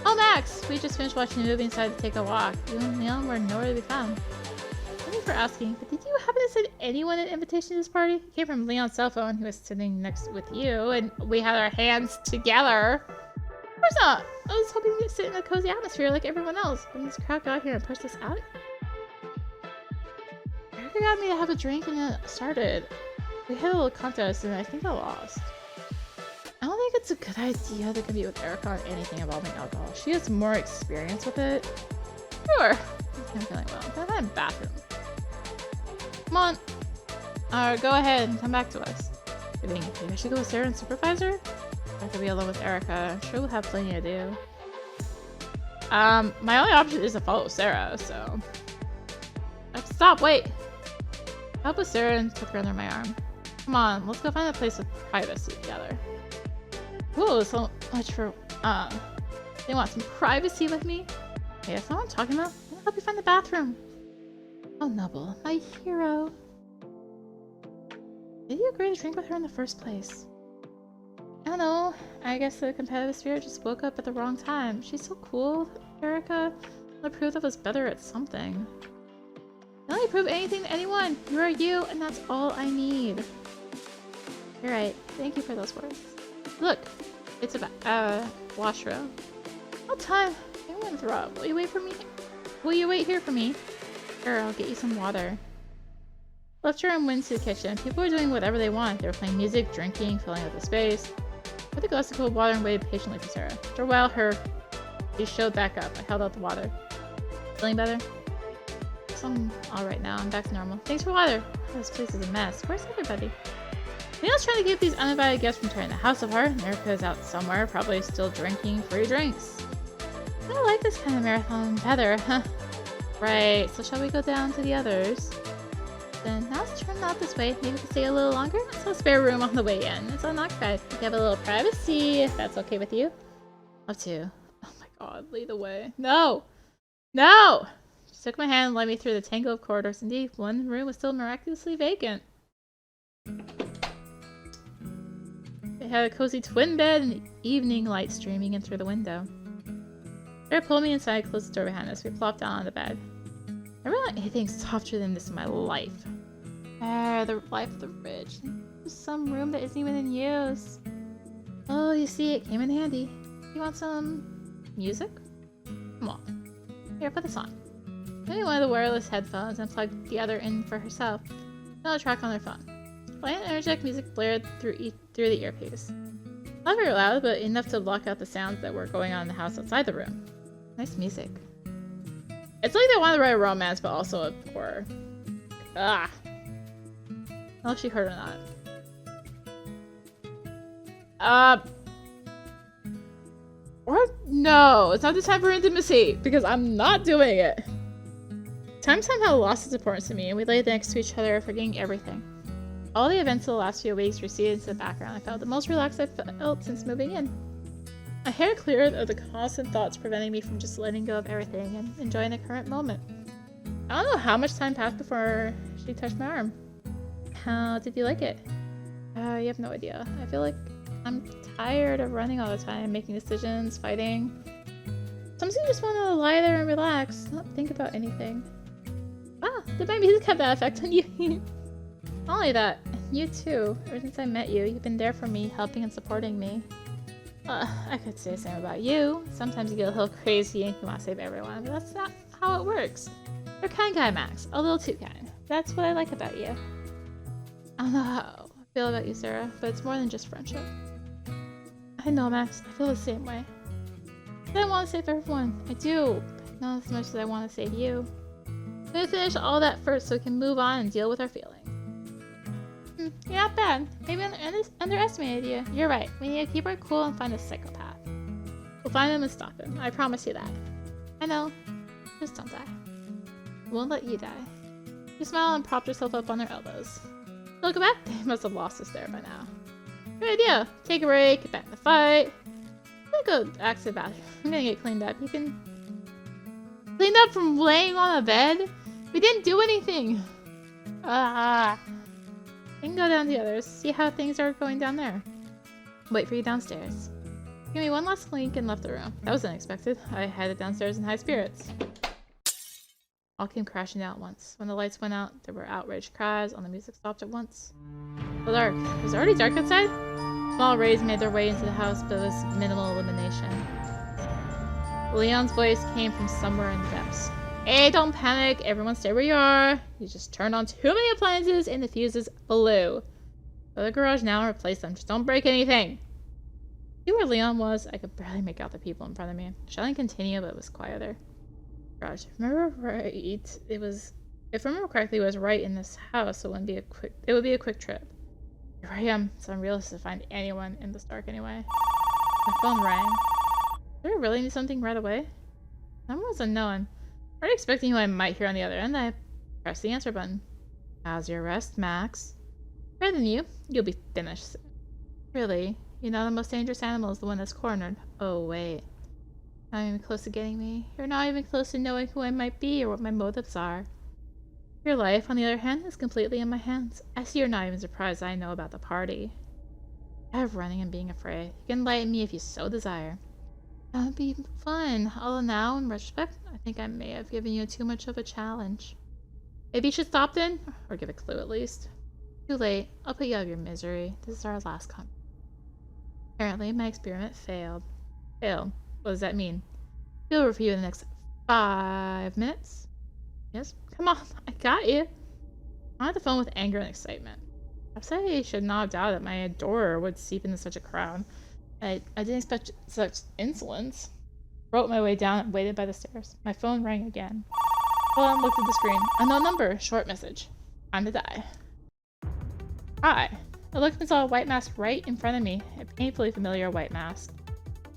Speaker 1: Oh, Max! We just finished watching a movie and decided to take a walk. You and Leon were nowhere to be found. Thank you for asking, but did you happen to send anyone an invitation to this party? It came from Leon's cell phone. He was sitting next with you, and we had our hands together. Of course not! I was hoping to sit in a cozy atmosphere like everyone else. When this crowd got here and pushed us out, Erica got me to have a drink and it started. We had a little contest and I think I lost. I don't think it's a good idea to compete with Erica on anything involving alcohol. She has more experience with it. Sure. I'm feeling well. I'm gonna find a bathroom. Come on. Go ahead and come back to us. Maybe I should go with Sarah and supervisor? Or I could be alone with Erica. I'm sure we'll have plenty to do. My only option is to follow Sarah, so... Stop, wait! I helped with Sarah and took her under my arm. Come on, let's go find a place with privacy together. Whoa, so much for, they want some privacy with me? Hey, that's not what I'm talking about. I'll help you find the bathroom. Oh, Noble, my hero. Did you agree to drink with her in the first place? I don't know. I guess the competitive spirit just woke up at the wrong time. She's so cool, Erica. I'll prove that I was better at something. I don't need to prove anything to anyone. You are you, and that's all I need. You're right. Thank you for those words. Look, it's a washroom. What time? I want to throw up. Will you wait for me? Will you wait here for me? Sure, I'll get you some water. Left her and went to the kitchen. People were doing whatever they want. They were playing music, drinking, filling up the space. I put the glass of cold water and waited patiently for Sarah. After a while, she showed back up. I held out the water. Feeling better? I'm alright now. I'm back to normal. Thanks for water. Oh, this place is a mess. Where's everybody? Leon's trying to keep these uninvited guests from tearing the house apart. And Erica's out somewhere, probably still drinking free drinks. I like this kind of marathon better, huh? Right, so shall we go down to the others? Then now let's turn out this way. Maybe we can stay a little longer? Let's have a spare room on the way in. It's unoccupied. We have a little privacy, if that's okay with you. Love to. Oh my god, lead the way. No! No! She took my hand and led me through the tangle of corridors. Indeed, one room was still miraculously vacant. It had a cozy twin bed and evening light streaming in through the window. Sarah pulled me inside and closed the door behind us. We plopped down on the bed. I never want anything softer than this in my life. The life of the rich. There's some room that isn't even in use. Oh, you see, it came in handy. You want some music? Come on. Here, put this on. Maybe one of the wireless headphones and plugged the other in for herself. Another track on her phone. Playing energetic music blared through the earpiece. Not very loud, but enough to block out the sounds that were going on in the house outside the room. Nice music. It's like they want to write a romance, but also a horror. Ah. I don't know if she heard or not. Or no, it's not the time for intimacy, because I'm not doing it. Time somehow lost its importance to me, and we lay next to each other, forgetting everything. All the events of the last few weeks receded into the background. I felt the most relaxed I've felt since moving in. My hair cleared of the constant thoughts preventing me from just letting go of everything and enjoying the current moment. I don't know how much time passed before she touched my arm. How did you like it? You have no idea. I feel like I'm tired of running all the time, making decisions, fighting. Sometimes you just want to lie there and relax, not think about anything. Ah, did my music have that effect on you? Not only that, you too. Ever since I met you, you've been there for me, helping and supporting me. I could say the same about you. Sometimes you get a little crazy and you want to save everyone, but that's not how it works. You're a kind guy, Max. A little too kind. That's what I like about you. I don't know how I feel about you, Sarah, but it's more than just friendship. I know, Max. I feel the same way. I want to save everyone. I do, but not as much as I want to save you. I'm gonna finish all that first so we can move on and deal with our feelings. You're not bad. Maybe I underestimated you. You're right. We need to keep our cool and find a psychopath. We'll find him and stop him. I promise you that. I know. Just don't die. I won't let you die. You smiled and propped yourself up on her elbows. Look back. They must have lost us there by now. Good idea. Take a break. Get back in the fight. I'm gonna go back to the bathroom. I'm gonna get cleaned up. You can... Cleaned up from laying on a bed? We didn't do anything. You can go down to the others, see how things are going down there. Wait for you downstairs. Give me one last link and left the room. That was unexpected. I headed downstairs in high spirits. All came crashing down at once. When the lights went out, there were outraged cries, and the music stopped at once. So dark. It was already dark outside? Small rays made their way into the house, but it was minimal illumination. Leon's voice came from somewhere in the depths. Hey, don't panic. Everyone stay where you are. You just turned on too many appliances and the fuses blew. Go to the garage now and replace them. Just don't break anything. See where Leon was? I could barely make out the people in front of me. Shouting continued, but it was quieter. Garage. If I remember right, if I remember correctly, it was right in this house, so it would be a quick trip. Here I am. It's unrealistic to find anyone in this dark anyway. My phone rang. Did I really need something right away? Number was unknown. I was expecting who I might hear on the other end. I pressed the answer button. How's your rest, Max? Better than you. You'll be finished soon. Really? You know the most dangerous animal is the one that's cornered. Oh, wait. Not even close to getting me. You're not even close to knowing who I might be or what my motives are. Your life, on the other hand, is completely in my hands. I see you're not even surprised I know about the party. I have running and being afraid. You can enlighten me if you so desire. That would be fun. Although now, in retrospect, I think I may have given you too much of a challenge. Maybe you should stop then? Or give a clue at least. Too late. I'll put you out of your misery. This is our last con. Apparently, my experiment failed. Failed? What does that mean? We'll review in the next 5 minutes. Yes? Come on. I got you. I'm on the phone with anger and excitement. Perhaps I should not have doubted that my adorer would seep into such a crowd. I didn't expect such insolence. Wrote my way down and waited by the stairs. My phone rang again. Hold on, looked at the screen. Unknown number. Short message. Time to die. Hi. I looked and saw a white mask right in front of me. A painfully familiar white mask.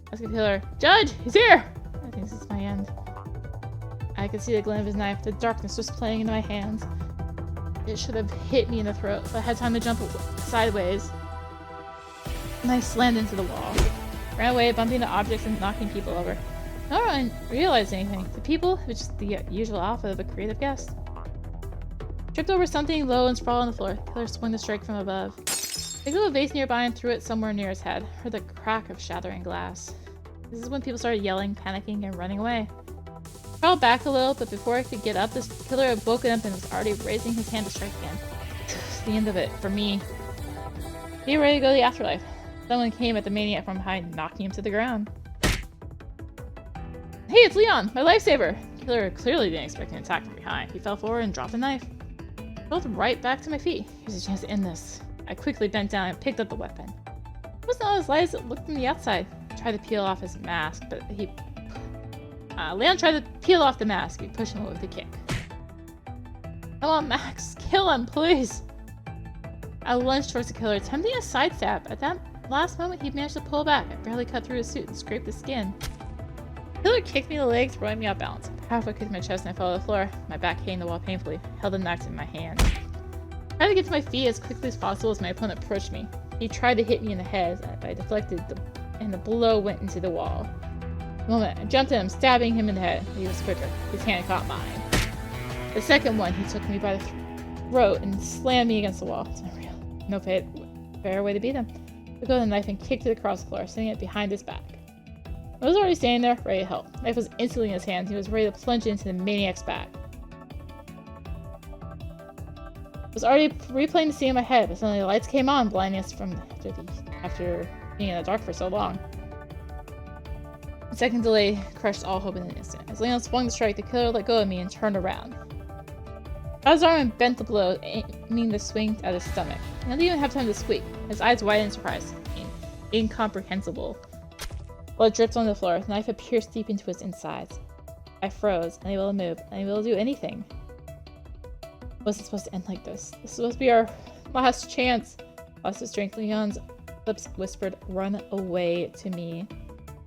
Speaker 1: I was gonna tell her, Judge! He's here! I think this is my end. I could see the glint of his knife. The darkness was playing into my hands. It should have hit me in the throat, but I had time to jump sideways. And I slammed into the wall. Ran away, bumping into objects and knocking people over. No one realized anything. The people, which is the usual outfit of a creative guest. Tripped over something low and sprawled on the floor. Killer swung the strike from above. Picked up a vase nearby and threw it somewhere near his head. Heard the crack of shattering glass. This is when people started yelling, panicking, and running away. Crawled back a little, but before I could get up, this killer had woken up and was already raising his hand to strike again. It's the end of it, for me. Be ready to go to the afterlife. Someone came at the maniac from behind, knocking him to the ground. Hey, it's Leon, my lifesaver! The killer clearly didn't expect an attack from behind. He fell forward and dropped the knife. I rolled right back to my feet. Here's a chance to end this. I quickly bent down and picked up the weapon. It wasn't all as light as it looked from the outside. He tried to peel off his mask, but Leon tried to peel off the mask. He pushed him with a kick. Come on, Max. Kill him, please. I lunged towards the killer, attempting a sidestep. At that last moment, he managed to pull back. I barely cut through his suit and scraped the skin. The killer kicked me in the leg, throwing me off balance. Halfway kicked my chest and I fell to the floor, my back hitting the wall painfully. I held the knife in my hand. I tried to get to my feet as quickly as possible as my opponent approached me. He tried to hit me in the head, but I deflected, and the blow went into the wall. The moment I jumped at him, stabbing him in the head. He was quicker. His hand caught mine. The second one, he took me by the throat and slammed me against the wall. It's unreal. No fair way to beat him. I took out the knife and kicked it across the floor, sending it behind his back. I was already standing there, ready to help. The knife was instantly in his hands. He was ready to plunge it into the maniac's back. I was already replaying the scene in my head, but suddenly the lights came on, blinding us from after being in the dark for so long. A second delay crushed all hope in an instant. As Leon swung the strike, the killer let go of me and turned around. I was arm and bent the blow, aiming the swing at his stomach. He didn't even have time to squeak. His eyes widened in surprise. Incomprehensible. Blood dripped on the floor. The knife had pierced deep into his insides. I froze, unable to move, unable to do anything. It wasn't supposed to end like this. This was supposed to be our last chance. Lost his strength. Leon's lips whispered, "Run away," to me.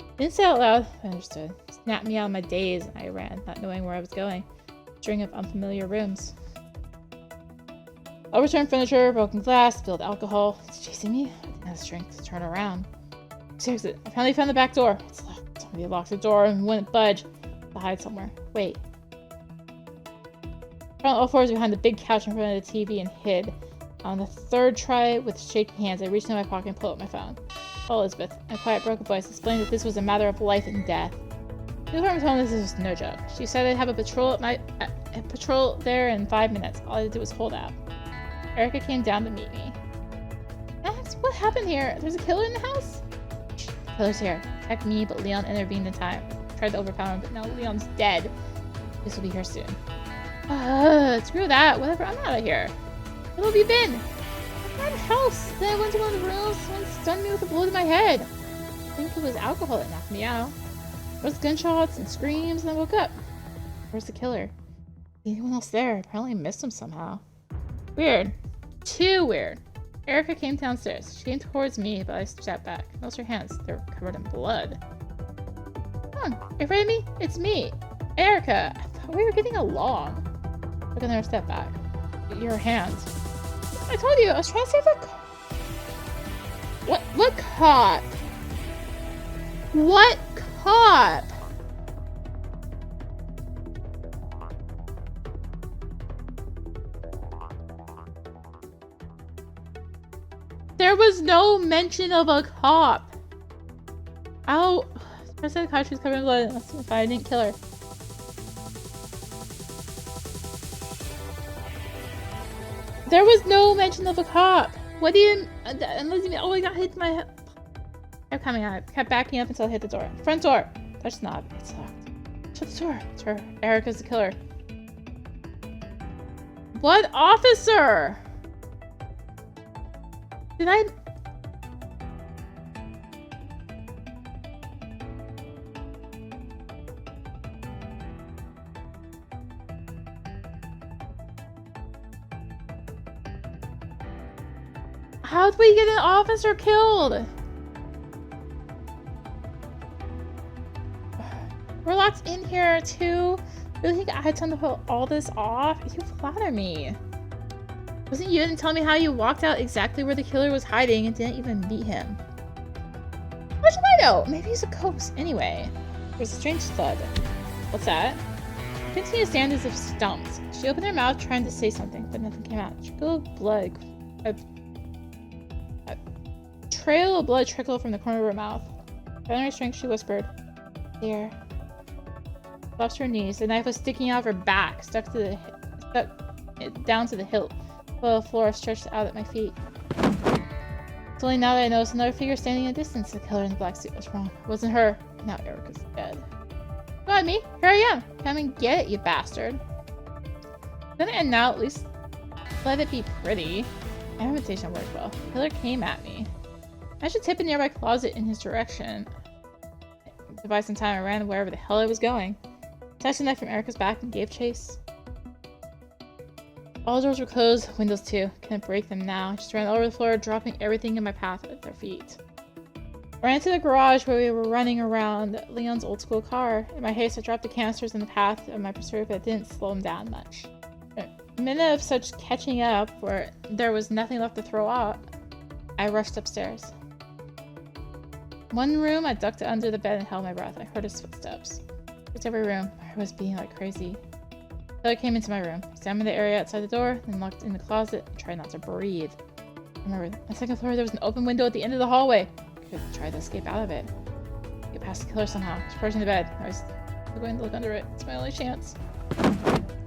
Speaker 1: I didn't say it out loud, but I understood. It snapped me out of my daze, and I ran, not knowing where I was going. A string of unfamiliar rooms. Overturned furniture, broken glass, spilled alcohol. It's chasing me. I didn't have the strength to turn around. Exit. I finally found the back door. It's locked. Somebody locked the door and wouldn't budge. To hide somewhere. Wait. I found all fours behind the big couch in front of the TV and hid. On the third try, with shaky hands, I reached into my pocket and pulled up my phone. Oh, Elizabeth. A quiet, broken voice explained that this was a matter of life and death. The department told me this was no joke. She said I'd have a patrol there in 5 minutes. All I had to do was hold out. Erica came down to meet me. Max, what happened here? There's a killer in the house? Shh, the killer's here. Attacked me, but Leon intervened in time. Tried to overpower him, but now Leon's dead. This will be here soon. Screw that. Whatever, I'm out of here. Where have you been? I'm at a house. Then I went to one of the rooms. Someone stunned me with a blow to my head. I think it was alcohol that knocked me out. There was gunshots and screams, and I woke up. Where's the killer? Anyone else there? Apparently I missed him somehow. Weird. Too weird. Erica came downstairs. She came towards me, but I stepped back. Noticed her hands. They're covered in blood. Are you afraid of me? It's me, Erica. I thought we were getting along. Took another step back. Your hands. I told you, I was trying to save the cop. What cop? What cop? There was no mention of a cop. Ow. I said the couch was covered in blood. Let's see if I didn't kill her. There was no mention of a cop. What do you... Oh, I got hit in my head. I'm coming out. I kept backing up until I hit the door. Front door. Touch the knob. It's locked. Shut the door. It's her. Erica's the killer. What officer? Did I... How'd we get an officer killed? We're locked in here too. Really think I had time to pull all this off? You flatter me. Wasn't you didn't tell me how you walked out exactly where the killer was hiding and didn't even meet him? How should I know? Maybe he's a ghost. Anyway, there's a strange thud. What's that? I continued to stand as if stumped. She opened her mouth trying to say something, but nothing came out. A trail of blood trickled from the corner of her mouth. Finding her strength, she whispered, "There." Dropped to her knees. The knife was sticking out of her back, stuck down to the hilt. The floor stretched out at my feet. It's only now that I noticed another figure standing in the distance. The killer in the black suit was wrong. It wasn't her. Now Erica's dead. Go on, me. Here I am. Come and get it, you bastard. Gonna end now. At least let it be pretty. My invitation worked well. The killer came at me. I should tip a nearby closet in his direction. To buy some time, I ran wherever the hell I was going. Snatched the knife from Erica's back and gave chase. All doors were closed, windows too. Couldn't break them now. I just ran all over the floor, dropping everything in my path at their feet. I ran to the garage where we were running around Leon's old school car. In my haste, I dropped the canisters in the path of my pursuit, but it didn't slow him down much. A minute of such catching up where there was nothing left to throw out, I rushed upstairs. One room, I ducked under the bed and held my breath. I heard his footsteps. It's every room. I was being like crazy. Until I came into my room. I examined the area outside the door, then looked in the closet and tried not to breathe. I remember, on the second floor, there was an open window at the end of the hallway. I could try to escape out of it. Get past the killer somehow. I was approaching the bed. I was going to look under it. It's my only chance.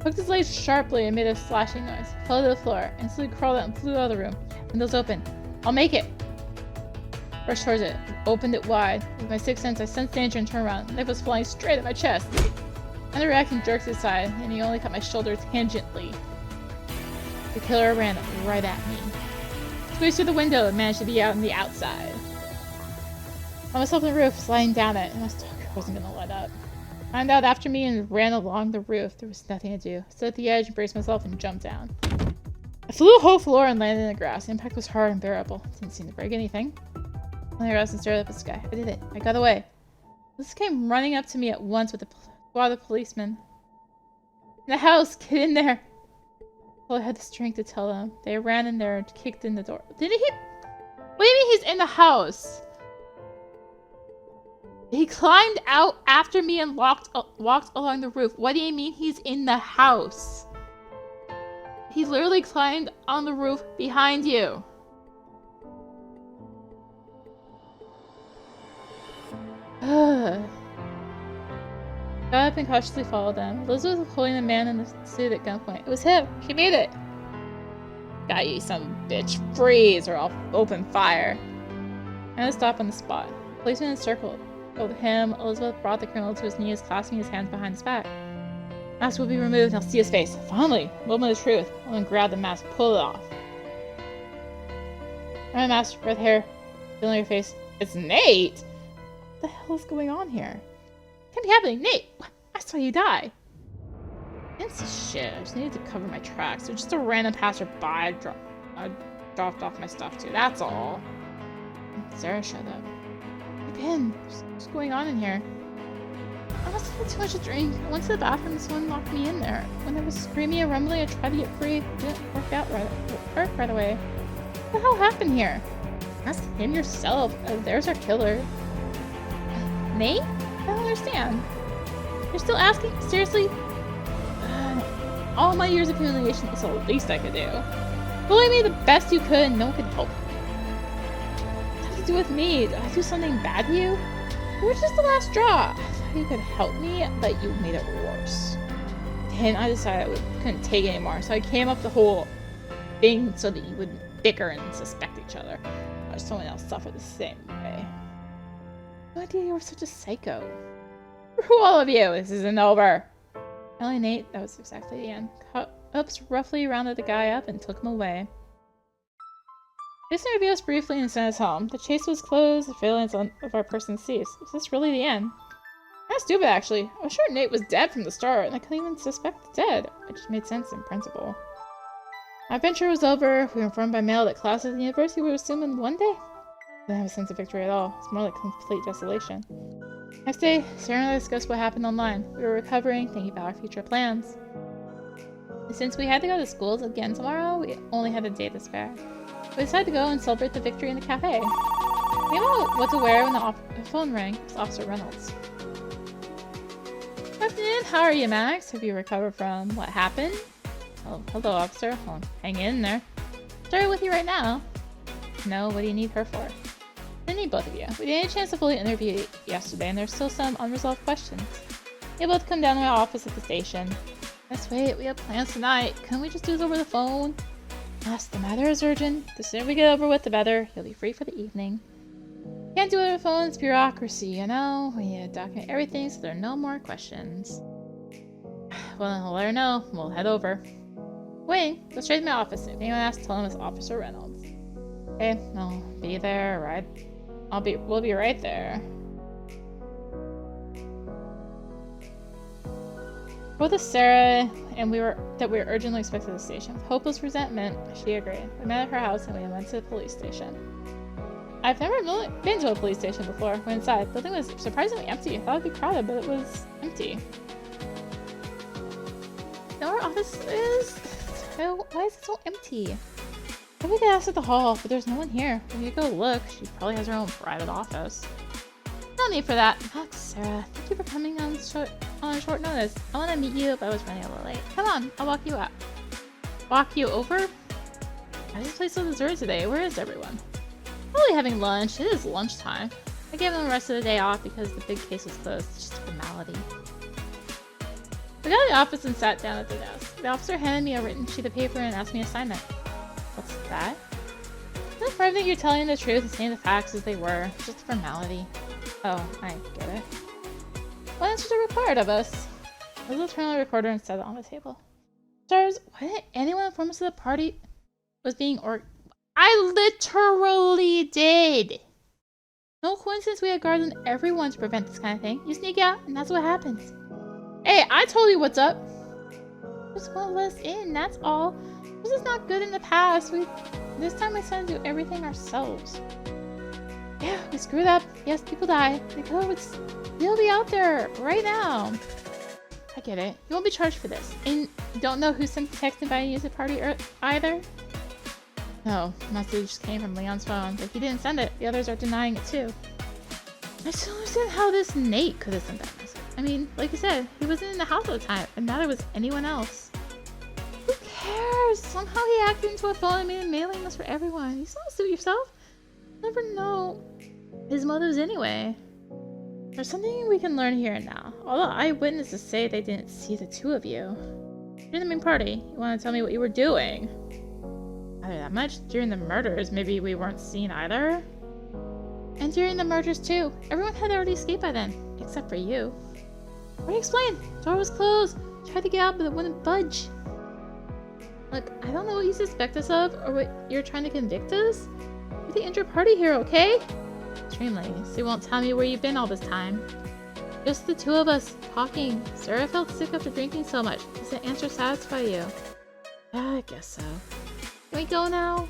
Speaker 1: Hooked his legs sharply and made a slashing noise. Fell to the floor. Instantly crawled out and flew out of the room. Windows open. I'll make it! Rushed towards it. Opened it wide. With my sixth sense, I sensed danger and turned around. The knife was flying straight at my chest. Underreacting jerked to the side, and he only cut my shoulder tangentially. The killer ran right at me. Squeezed through the window and managed to be out on the outside. I found myself on the roof, sliding down it, and my stalker wasn't gonna let up. I climbed out after me and ran along the roof. There was nothing to do. I stood at the edge, braced myself, and jumped down. I flew the whole floor and landed in the grass. The impact was hard and bearable. It didn't seem to break anything. I rose and stared up at the sky. I did it. I got away. This came running up to me at once with a squad of policemen. In the house! Get in there! Well, I had the strength to tell them. They ran in there and kicked in the door. Didn't he? What do you mean he's in the house? He climbed out after me and walked along the roof. What do you mean he's in the house? He literally climbed on the roof behind you. Got up and cautiously followed them. Elizabeth was holding the man in the suit at gunpoint. It was him. She made it. Got you, some bitch. Freeze or I'll open fire. I had to stop on the spot. The policeman encircled. With him, Elizabeth brought the criminal to his knees, clasping his hands behind his back. Mask will be removed and I'll see his face. Finally! Moment of truth. I then grabbed the mask, pull it off. My mask, red hair, feeling your face. It's Nate! What the hell is going on here? It can't be happening. Nate! I saw you die. It's shit. I just needed to cover my tracks. So just a random passerby. I dropped off my stuff too. That's all. Sarah showed up. Ben, what's going on in here? I must have had too much to drink. I went to the bathroom and someone locked me in there. When I was screaming and rumbling, I tried to get free. It didn't work right away. What the hell happened here? Ask him yourself. There's our killer. Nate? I don't understand. You're still asking? Seriously? All my years of humiliation is the least I could do. Bully me the best you could and no one could help. What did you do with me? Did I do something bad to you? You were just the last straw. I thought you could help me, but you made it worse. Then I decided I couldn't take it anymore, so I came up the whole thing so that you wouldn't bicker and suspect each other. Or someone else suffer the same way. No idea you were such a psycho. For all of you, this isn't over. Ellie and Nate, that was exactly the end. Ups roughly rounded the guy up and took him away. This interviewed us briefly and sent us home. The chase was closed, the surveillance of our person ceased. Was this really the end? That's stupid, actually. I was sure Nate was dead from the start, and I couldn't even suspect the dead. It just made sense in principle. My adventure was over. We were informed by mail that classes at the university would resume in one day. I didn't have a sense of victory at all. It's more like complete desolation. Next day, Sarah and I discussed what happened online. We were recovering, thinking about our future plans. Since we had to go to schools again tomorrow, we only had a day to spare. We decided to go and celebrate the victory in the cafe. We didn't know what to wear when the phone rang. It was Officer Reynolds. Good afternoon. How are you, Max? Have you recovered from what happened? Oh, hello, officer. Well, hang in there. Starting with you right now. No, what do you need her for? I need both of you. We didn't get a chance to fully interview yesterday, and there's still some unresolved questions. You'll both come down to my office at the station. Let's wait. We have plans tonight. Couldn't we just do this over the phone? Yes, the matter is urgent. The sooner we get over with, the better. You'll be free for the evening. Can't do it over the phone. It's bureaucracy, you know? We need to document everything so there are no more questions. Well, then I'll let her know. We'll head over. Wait, go straight to my office. If anyone asks, tell them it's Officer Reynolds. Okay, I'll be there, right? We'll be right there. Both of Sarah and we were urgently expected at the station. With hopeless resentment, she agreed. We met at her house and we went to the police station. I've never really been to a police station before. We went inside. The building was surprisingly empty. I thought it'd be crowded, but it was empty. You know where our office is? Why is it so empty? Maybe we could ask at the hall, but there's no one here. We could go look. She probably has her own private office. No need for that. Max, Sarah, thank you for coming on short notice. I want to meet you, but I was running a little late. Come on, I'll walk you up. Walk you over? Why is this place so deserted today? Where is everyone? Probably having lunch. It is lunchtime. I gave them the rest of the day off because the big case was closed. It's just a formality. We got to the office and sat down at the desk. The officer handed me a written sheet of paper and asked me an assignment. What's that? Not for everything you're telling the truth and saying the facts as they were. It's just a formality. Oh, I get it. What answers are required of us? Elizabeth turned on the recorder and set it on the table. Stars, why didn't anyone inform us that the party was being I literally did! No coincidence we had guards on everyone to prevent this kind of thing. You sneak out, and that's what happens. Hey, I told you what's up! Just won't let us in, that's all. This is not good in the past. This time we decided to do everything ourselves. Yeah, we screwed up. Yes, people died. The killer would still be out there right now. I get it. You won't be charged for this. And you don't know who sent the text inviting you to the party either? No, the message just came from Leon's phone, but he didn't send it. The others are denying it too. I still don't understand how this Nate could have sent that message. I mean, like you said, he wasn't in the house at the time, and neither was anyone else. Who cares? Somehow he hacked into a phone and made a mailing list for everyone. You still suit yourself? You'll never know his motives anyway. There's something we can learn here and now. Although eyewitnesses say they didn't see the two of you. During the main party, you want to tell me what you were doing? Not that much. During the murders, maybe we weren't seen either? And during the murders too. Everyone had already escaped by then. Except for you. Already explained. Door was closed. Tried to get out, but it wouldn't budge. Look, I don't know what you suspect us of, or what you're trying to convict us. You're the injured party here, okay? Extremely. So you won't tell me where you've been all this time. Just the two of us, talking. Sarah felt sick after drinking so much. Does the answer satisfy you? Yeah, I guess so. Can we go now?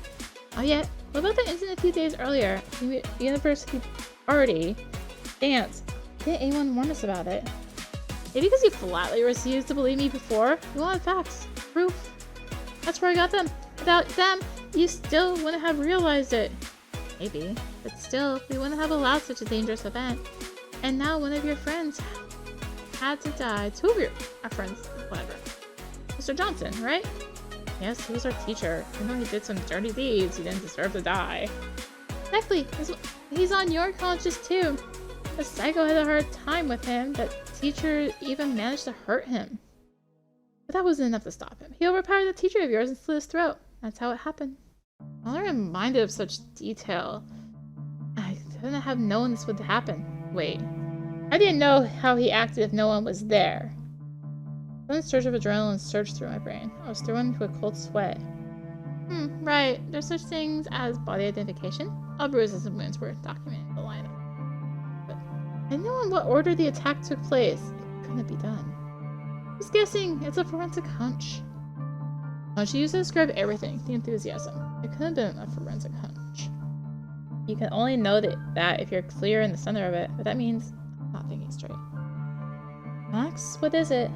Speaker 1: Oh yeah. What about the incident a few days earlier? The university party. Dance. Didn't anyone warn us about it? Maybe because you flatly refused to believe me before? You wanted facts. Proof. That's where I got them. Without them, you still wouldn't have realized it. Maybe. But still, we wouldn't have allowed such a dangerous event. And now one of your friends had to die. Two of your friends, whatever. Mr. Johnson, right? Yes, he was our teacher. Even though he did some dirty deeds, he didn't deserve to die. Exactly. He's on your conscience too. The psycho had a hard time with him. That teacher even managed to hurt him. But that wasn't enough to stop him. He overpowered the teacher of yours and slit his throat. That's how it happened. I'm not reminded of such detail. I couldn't have known this would happen. Wait. I didn't know how he acted if no one was there. A sudden surge of adrenaline surged through my brain. I was thrown into a cold sweat. Right. There's such things as body identification. All bruises and wounds were documented in the lineup. But I know in what order the attack took place. It couldn't be done. Just guessing. It's a forensic hunch. She used to describe everything. The enthusiasm. It couldn't have been a forensic hunch. You can only know that if you're clear in the center of it, but that means I'm not thinking straight. Max, what is it?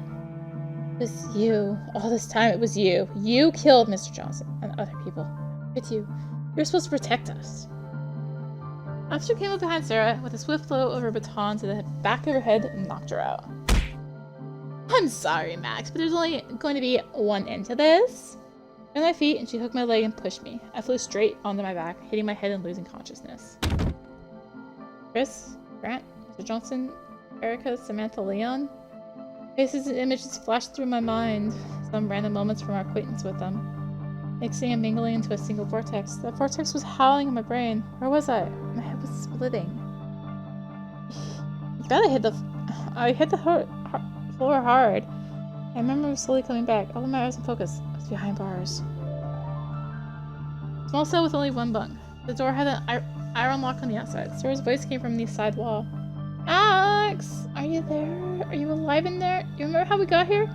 Speaker 1: It was you. All this time it was you. You killed Mr. Johnson and other people. It's you. You're supposed to protect us. Officer came up behind Sarah with a swift blow of her baton to the back of her head and knocked her out. I'm sorry, Max, but there's only going to be one end to this. I got my feet and she hooked my leg and pushed me. I flew straight onto my back, hitting my head and losing consciousness. Chris, Grant, Mr. Johnson, Erica, Samantha, Leon. Faces and images flashed through my mind. Some random moments from our acquaintance with them. Mixing and mingling into a single vortex. That vortex was howling in my brain. Where was I? My head was splitting. I hit the floor hard. I remember slowly coming back. All my eyes in focus. I was behind bars. Small cell with only one bunk. The door had an iron lock on the outside. Sarah's voice came from the side wall. Alex! Are you there? Are you alive in there? You remember how we got here?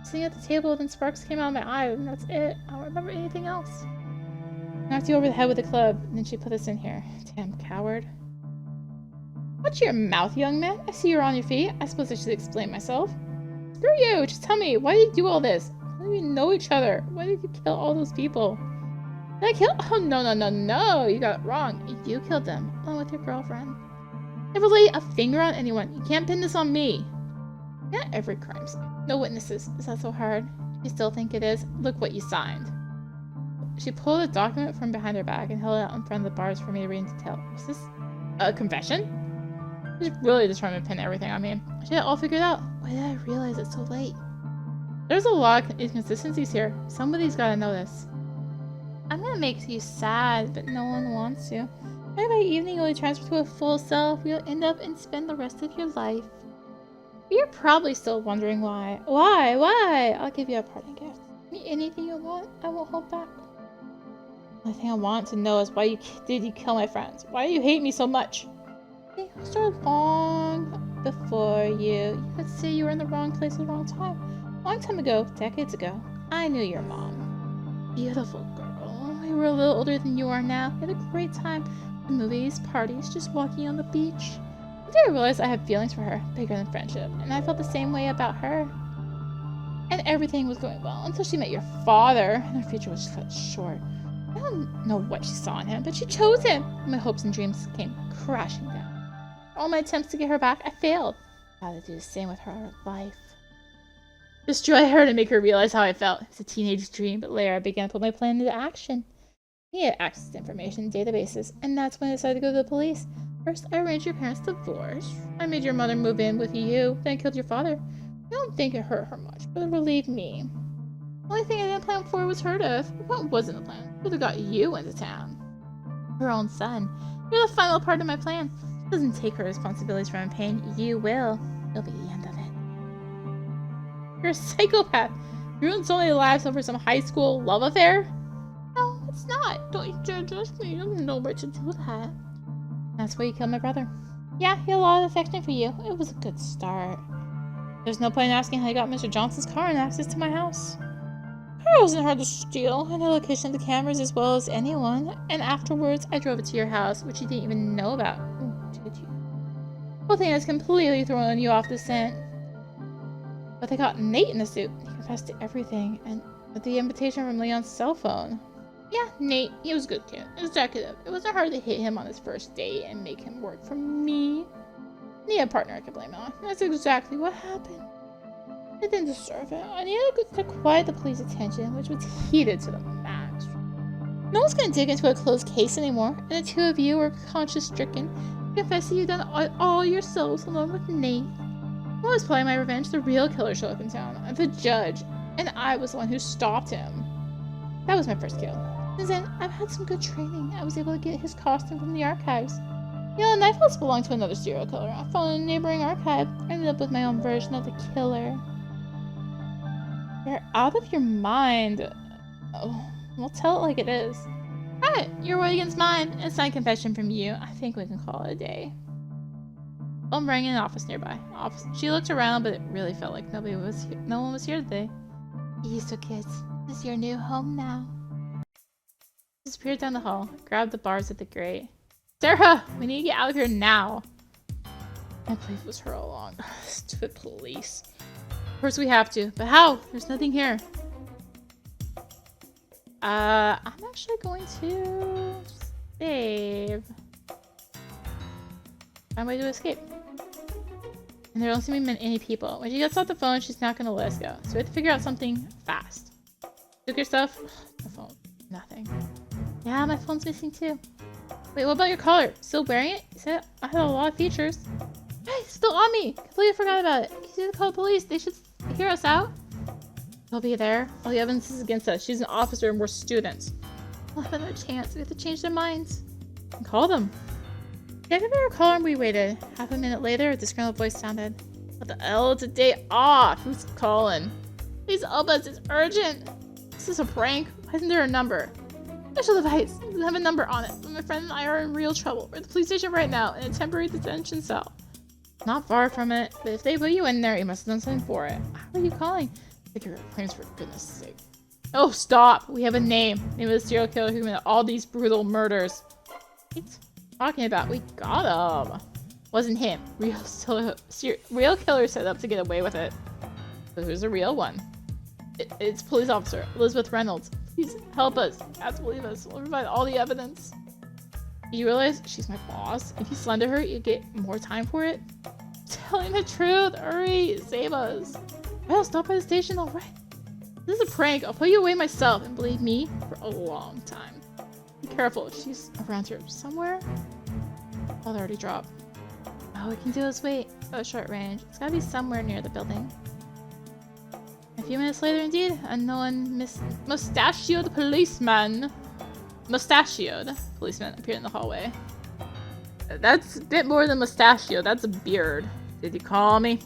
Speaker 1: Sitting at the table, then sparks came out of my eyes, and that's it. I don't remember anything else. Knocked you over the head with a club, and then she put us in here. Damn coward. Watch your mouth, young man. I see you're on your feet. I suppose I should explain myself. Screw you! Just tell me, why did you do all this? How do we know each other? Why did you kill all those people? Did I kill? Oh, no. You got it wrong. You killed them, along with your girlfriend. Never lay a finger on anyone. You can't pin this on me. Not every crime scene. No witnesses. Is that so hard? You still think it is? Look what you signed. She pulled a document from behind her back and held it out in front of the bars for me to read in detail. Was this a confession? She's really determined to pin everything on me. She had it all figured out. Why did I realize it so late? There's a lot of inconsistencies here. Somebody's gotta know this. I'm gonna make you sad, but no one wants to. Maybe by evening you'll transfer to a full self. You'll end up and spend the rest of your life. But you're probably still wondering why. Why? I'll give you a parting gift. Anything you want, I won't hold back. The only thing I want to know is why did you kill my friends? Why do you hate me so much? I started long before you. You could say you were in the wrong place at the wrong time. A long time ago, decades ago, I knew your mom. Beautiful girl. We were a little older than you are now. We had a great time. Movies, parties, just walking on the beach. Until I realized I had feelings for her, bigger than friendship, and I felt the same way about her. And everything was going well until she met your father, and her future was cut short. I don't know what she saw in him, but she chose him. My hopes and dreams came crashing down. All my attempts to get her back, I failed. I had to do the same with her life. Destroy her to make her realize how I felt. It was a teenage dream, but later I began to put my plan into action. He had access to information databases, and that's when I decided to go to the police. First, I arranged your parents' divorce. I made your mother move in with you, then I killed your father. I don't think it hurt her much, but it relieved me. The only thing I didn't plan for was her death. What wasn't the plan? Would have got you into town. Her own son. You're the final part of my plan. She doesn't take her responsibilities for my pain. You will. It'll be the end of it. You're a psychopath. You ruined so many lives over some high school love affair? No, it's not. Don't you dare judge me. You don't know what to do with that. That's why you killed my brother. Yeah, he had a lot of affection for you. It was a good start. There's no point in asking how you got Mr. Johnson's car and access to my house. It wasn't hard to steal. I know the location of the cameras as well as anyone. And afterwards, I drove it to your house, which you didn't even know about. Ooh, did you? The whole thing has completely thrown you off the scent. But they got Nate in the suit. He confessed to everything. And with the invitation from Leon's cell phone. Yeah, Nate, he was a good kid. Executive. It wasn't hard to hit him on his first date and make him work for me. I need a partner I could blame on. That's exactly what happened. I didn't deserve it. I needed to quiet the police attention, which was heated to the max. No one's gonna dig into a closed case anymore, and the two of you were conscience-stricken. You confess that you've done all yourselves along with Nate. When I was planning my revenge, the real killer showed up in town. The judge, and I was the one who stopped him. That was my first kill. Since then, I've had some good training. I was able to get his costume from the archives. You know, the knife also belonged to another serial killer. I found in a neighboring archive. I ended up with my own version of the killer. You're out of your mind. Oh, we'll tell it like it is. Alright, your word against mine. A signed confession from you. I think we can call it a day. Phone rang in an office nearby. She looked around, but it really felt like no one was here today. So kids, this is your new home now. Disappeared down the hall. Grabbed the bars at the grate. Sarah, we need to get out of here now. I believe it was her all along. Stupid police. Of course we have to, but how? There's nothing here. I'm actually going to save. Find a way to escape. And there don't seem to be any people. When she gets off the phone, she's not gonna let us go. So we have to figure out something fast. Took your stuff? The phone. Nothing. Yeah, my phone's missing too. Wait, what about your collar? Still wearing it? You said I had a lot of features. Hey, it's still on me! Completely forgot about it. You need to call the police. They should hear us out. They'll be there. All the evidence is against us. She's an officer and we're students. We'll have another chance. We have to change their minds. And call them. They gave her a call and we waited. Half a minute later, a disgruntled voice sounded. What the hell? It's a day off. Who's calling? Please help us. It's urgent. Is this a prank? Why isn't there a number? Special device. It doesn't have a number on it, but my friend and I are in real trouble. We're at the police station right now in a temporary detention cell. Not far from it, but if they put you in there, you must have done something for it. How are you calling? Take your claims for goodness sake. Oh, stop! We have a name. Name of the serial killer who committed all these brutal murders. What are you talking about? We got him. Wasn't him. Real killer set up to get away with it. So who's the real one? It's police officer Elizabeth Reynolds. Please help us. You have to believe us. We'll provide all the evidence. You realize she's my boss? If you slander her, you get more time for it? Telling the truth. Hurry. Save us. Well, stop by the station, alright? This is a prank. I'll put you away myself, and believe me, for a long time. Be careful. She's around here somewhere. Oh, they already dropped. All we can do is wait. Oh, short range. It's gotta be somewhere near the building. A few minutes later, indeed, a mustachioed policeman appeared in the hallway. That's a bit more than mustachio. That's a beard. Did you call me?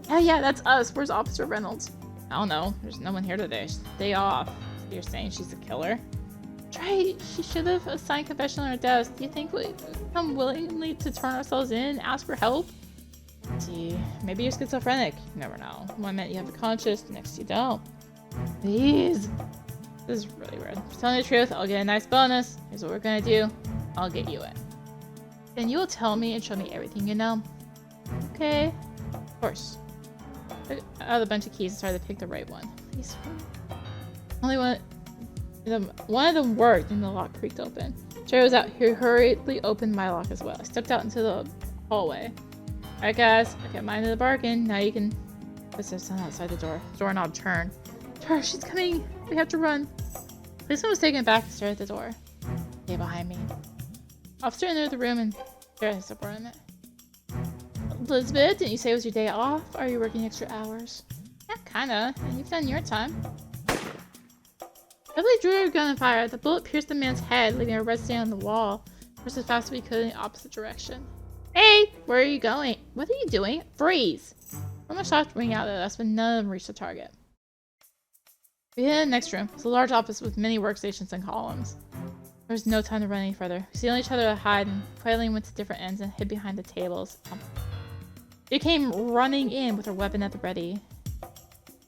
Speaker 1: Yeah, that's us. Where's Officer Reynolds? I don't know. There's no one here today. Stay off. You're saying she's a killer? Right. She should have assigned confession on her desk. Do you think we come willingly to turn ourselves in, ask for help? Gee, maybe you're schizophrenic. You never know. One minute you have a conscience, the next you don't. Please. This is really weird. For telling the truth, I'll get a nice bonus. Here's what we're gonna do. I'll get you it. Then you will tell me and show me everything you know. Okay. Of course. I had a bunch of keys and started to pick the right one. Please. Only one of them worked and the lock creaked open. Jerry was out. He hurriedly opened my lock as well. I stepped out into the hallway. Alright guys, I kept mine in the bargain. Now you can... What's this sound outside the door? Doorknob turn. Tara, she's coming! We have to run. Policeman was taken back to stare at the door. Stay behind me. Officer entered the room and Tara has subordinate. Elizabeth, didn't you say it was your day off? Are you working extra hours? Yeah, kinda. And you've done your time. Beverly drew her gun and fired. The bullet pierced the man's head, leaving a red stain on the wall. Pressed as fast as we could in the opposite direction. Hey! Where are you going? What are you doing? Freeze! From a shot ring out at us, but none of them reached the target. We hid in the next room. It's a large office with many workstations and columns. There was no time to run any further. We sealed each other to hide and quietly went to different ends and hid behind the tables. She came running in with her weapon at the ready.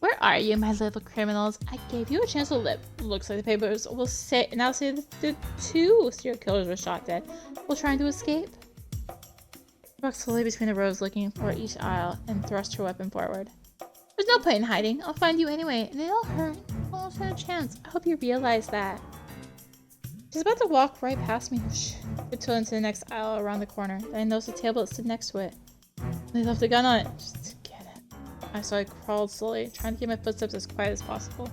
Speaker 1: Where are you, my little criminals? I gave you a chance to live. Looks like the papers will now say that the 2 serial killers were shot dead while trying to escape. She walked slowly between the rows, looking for each aisle, and thrust her weapon forward. There's no point in hiding. I'll find you anyway, and it'll hurt. I almost had a chance. I hope you realize that. She's about to walk right past me. Shh. Until into the next aisle around the corner. Then I noticed the table that stood next to it. They left a gun on it. Just to get it. So I crawled slowly, trying to keep my footsteps as quiet as possible.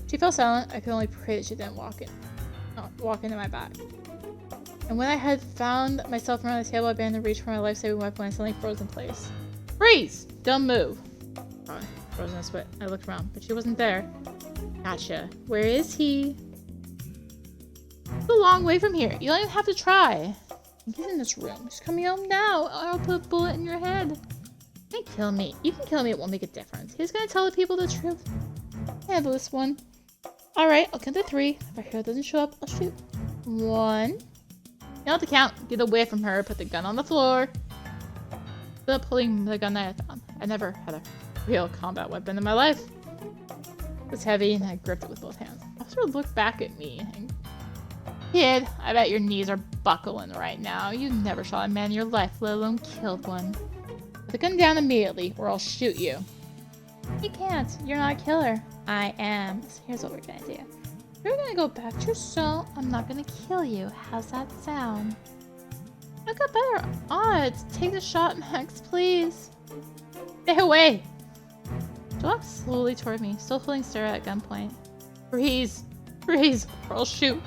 Speaker 1: She fell silent. I could only pray that she didn't walk into my back. And when I had found myself around the table, I began to reach for my life-saving weapon and suddenly froze in place. Freeze! Don't move! Oh, frozen in a sweat. I looked around, but she wasn't there. Gotcha. Where is he? It's a long way from here. You don't even have to try. Get in this room. She's coming home now. Or I'll put a bullet in your head. You can kill me. You can kill me. It won't make a difference. He's gonna tell the people the truth. Handle this one. Alright, I'll count to 3. If our hero doesn't show up, I'll shoot. 1. You don't have to count. Get away from her. Put the gun on the floor. Still pulling the gun that I found. I never had a real combat weapon in my life. It was heavy and I gripped it with both hands. I also looked back at me and... Kid, I bet your knees are buckling right now. You never shot a man in your life, let alone killed one. Put the gun down immediately or I'll shoot you. You can't. You're not a killer. I am. So here's what we're gonna do. You're gonna go back to your cell. I'm not gonna kill you. How's that sound? I've got better odds. Take the shot, Max, please. Stay away. She walked slowly toward me, still holding Sarah at gunpoint. Freeze. Freeze, or I'll shoot.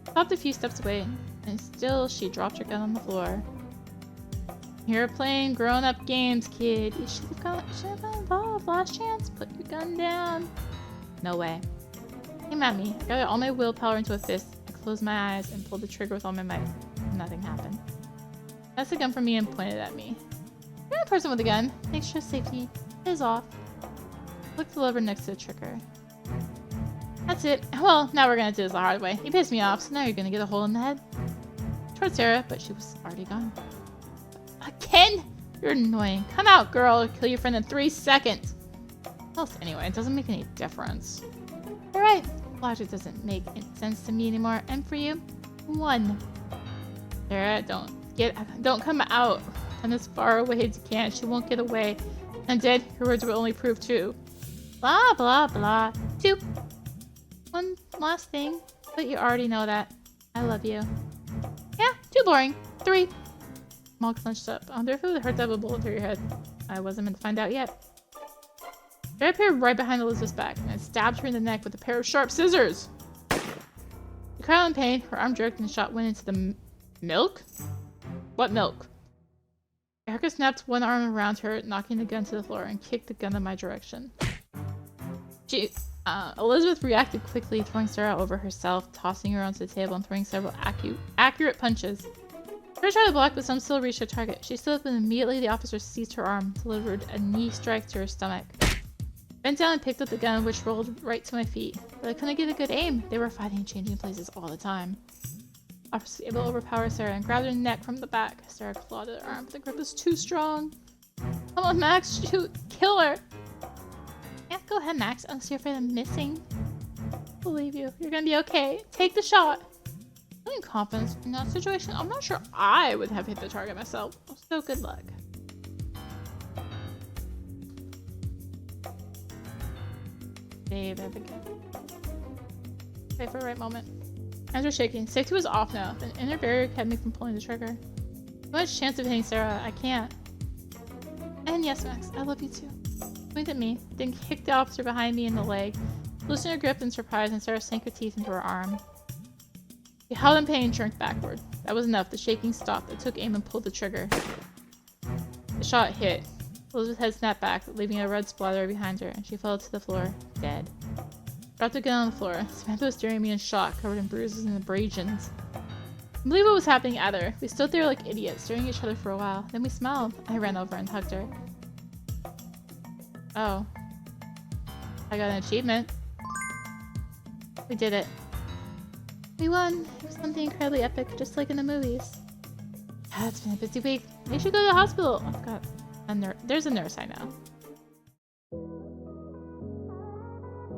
Speaker 1: Stopped a few steps away, and still she dropped her gun on the floor. You're playing grown-up games, kid. You should have gone involved. Last chance. Put your gun down. No way. Came at me. I got all my willpower into a fist. I closed my eyes and pulled the trigger with all my might. Nothing happened. That's the gun for me and pointed at me. You're the person with the gun. Make sure safety is off. Look the lever next to the trigger. That's it. Well, now we're gonna do this the hard way. You pissed me off, so now you're gonna get a hole in the head. Towards Sarah, but she was already gone. Again? You're annoying. Come out, girl. I'll kill your friend in 3 seconds. Well, anyway, it doesn't make any difference. Alright. Logic doesn't make any sense to me anymore. And for you, 1. Sarah, don't come out. I'm as far away as you can. She won't get away. And dead, her words will only prove true. Blah, blah, blah. 2. One last thing, but you already know that. I love you. Yeah, too boring. 3. Maul clenched up. I wonder if it would hurt to have a bullet through your head. I wasn't meant to find out yet. Sarah appeared right behind Elizabeth's back and stabbed her in the neck with a pair of sharp scissors. She cried out in pain, her arm jerked, and the shot went into the milk? What milk? Erica snapped one arm around her, knocking the gun to the floor, and kicked the gun in my direction. Elizabeth reacted quickly, throwing Sarah over herself, tossing her onto the table, and throwing several accurate punches. Sarah tried to block, but some still reached her target. She stood up, and immediately the officer seized her arm, delivered a knee strike to her stomach. Bent down and picked up the gun, which rolled right to my feet. But I couldn't get a good aim. They were fighting and changing places all the time. Officer was able to overpower Sarah and grabbed her neck from the back. Sarah clawed at her arm, but the grip was too strong. Come on, Max, shoot! Kill her! Yeah, go ahead, Max, unless you're afraid of missing. I believe you. You're gonna be okay. Take the shot. Feeling confidence in that situation, I'm not sure I would have hit the target myself. So good luck. Save Abigail. Wait for the right moment. Hands were shaking. Safety was off now. The inner barrier kept me from pulling the trigger. So much chance of hitting Sarah. I can't. And yes, Max, I love you too. Point at me, then kicked the officer behind me in the leg. Loosened her grip in surprise, and Sarah sank her teeth into her arm. She held in pain and jerked backward. That was enough. The shaking stopped. I took aim and pulled the trigger. The shot hit. Elizabeth's head snapped back, leaving a red splatter behind her, and she fell to the floor, dead. Dropped the gun on the floor. Samantha was staring at me in shock, covered in bruises and abrasions. I couldn't believe what was happening either. We stood there like idiots, staring at each other for a while. Then we smiled. I ran over and hugged her. Oh. I got an achievement. We did it. We won. It was something incredibly epic, just like in the movies. Ah, it's been a busy week. They should go to the hospital. I've got a nurse. There's a nurse I know.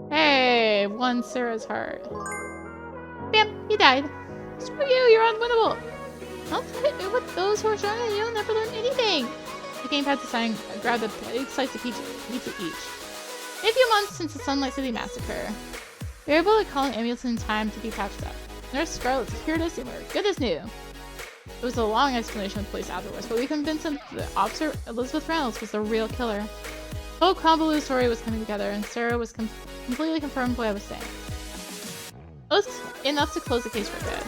Speaker 1: Hey, won Sarah's heart. Bam, he died. Screw you, you're unwinnable. Don't hit me with those who are stronger than you, never learn anything. The gamepad deciding grabbed a big slice of pizza each. In a few months since the Sunlight City Massacre, we were able to call an ambulance in time to be patched up. Nurse Scarlett secured us and we were good as new. It was a long explanation of the police afterwards, but we convinced them that the officer, Elizabeth Reynolds, was the real killer. The whole convoluted story was coming together, and Sarah was completely confirmed what I was saying. It was enough to close the case for good.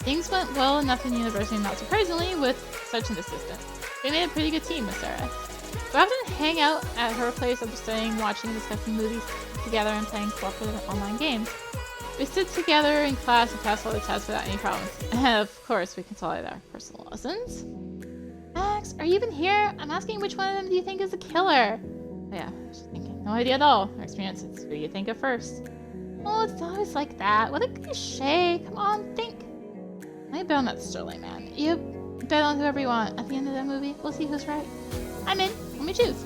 Speaker 1: Things went well enough in university, not surprisingly, with such an assistant. We made a pretty good team with Sarah. We often hang out at her place after studying, watching, and discussing movies together and playing cooperative online games. We sit together in class and pass all the tests without any problems. And of course, we consolidate our personal lessons. Max, are you even here? I'm asking which one of them do you think is the killer? Oh, yeah, I was thinking. No idea at all. Our experience is who you think of first. Oh, it's always like that. What a cliche. Come on, think. I bet on that Sterling man. You bet on whoever you want. At the end of the movie, we'll see who's right. I'm in. Let me choose.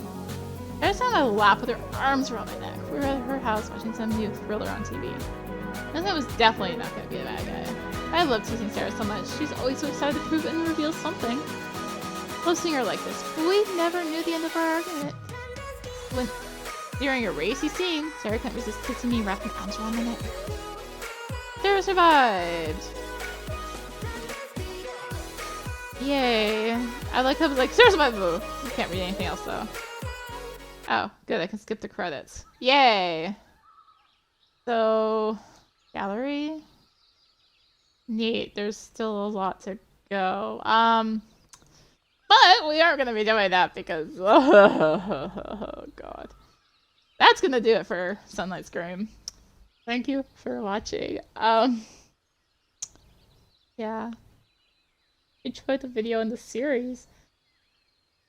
Speaker 1: Every time I laugh with her arms around my neck. We were at her house watching some new thriller on TV. And that was definitely not going to be the bad guy. I love teasing Sarah so much. She's always so excited to prove it and reveal something. Love seeing her like this. But we never knew the end of our argument. When during a racy scene, Sarah couldn't resist kissing me, wrapping arms around my neck. Sarah survived! Yay. I like how it was like, Sarah survived! You can't read anything else though. Oh, good, I can skip the credits. Yay! So, gallery? Neat, there's still a lot to go. But we aren't going to be doing that because, oh god. That's going to do it for ThisSunlight Scream. Thank you for watching. Yeah. Enjoyed the video and the series.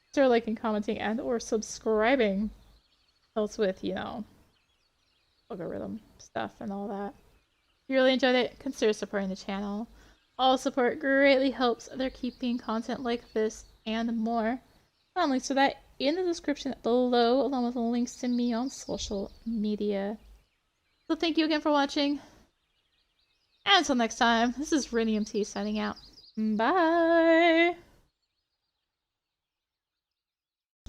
Speaker 1: Consider liking, commenting, and or subscribing. Helps with, you know, algorithm stuff and all that. If you really enjoyed it, consider supporting the channel. All support greatly helps other keeping content like this and more. I'll links to that in the description below, along with links to me on social media. So thank you again for watching. And until next time, this is Rinium T signing out. Bye!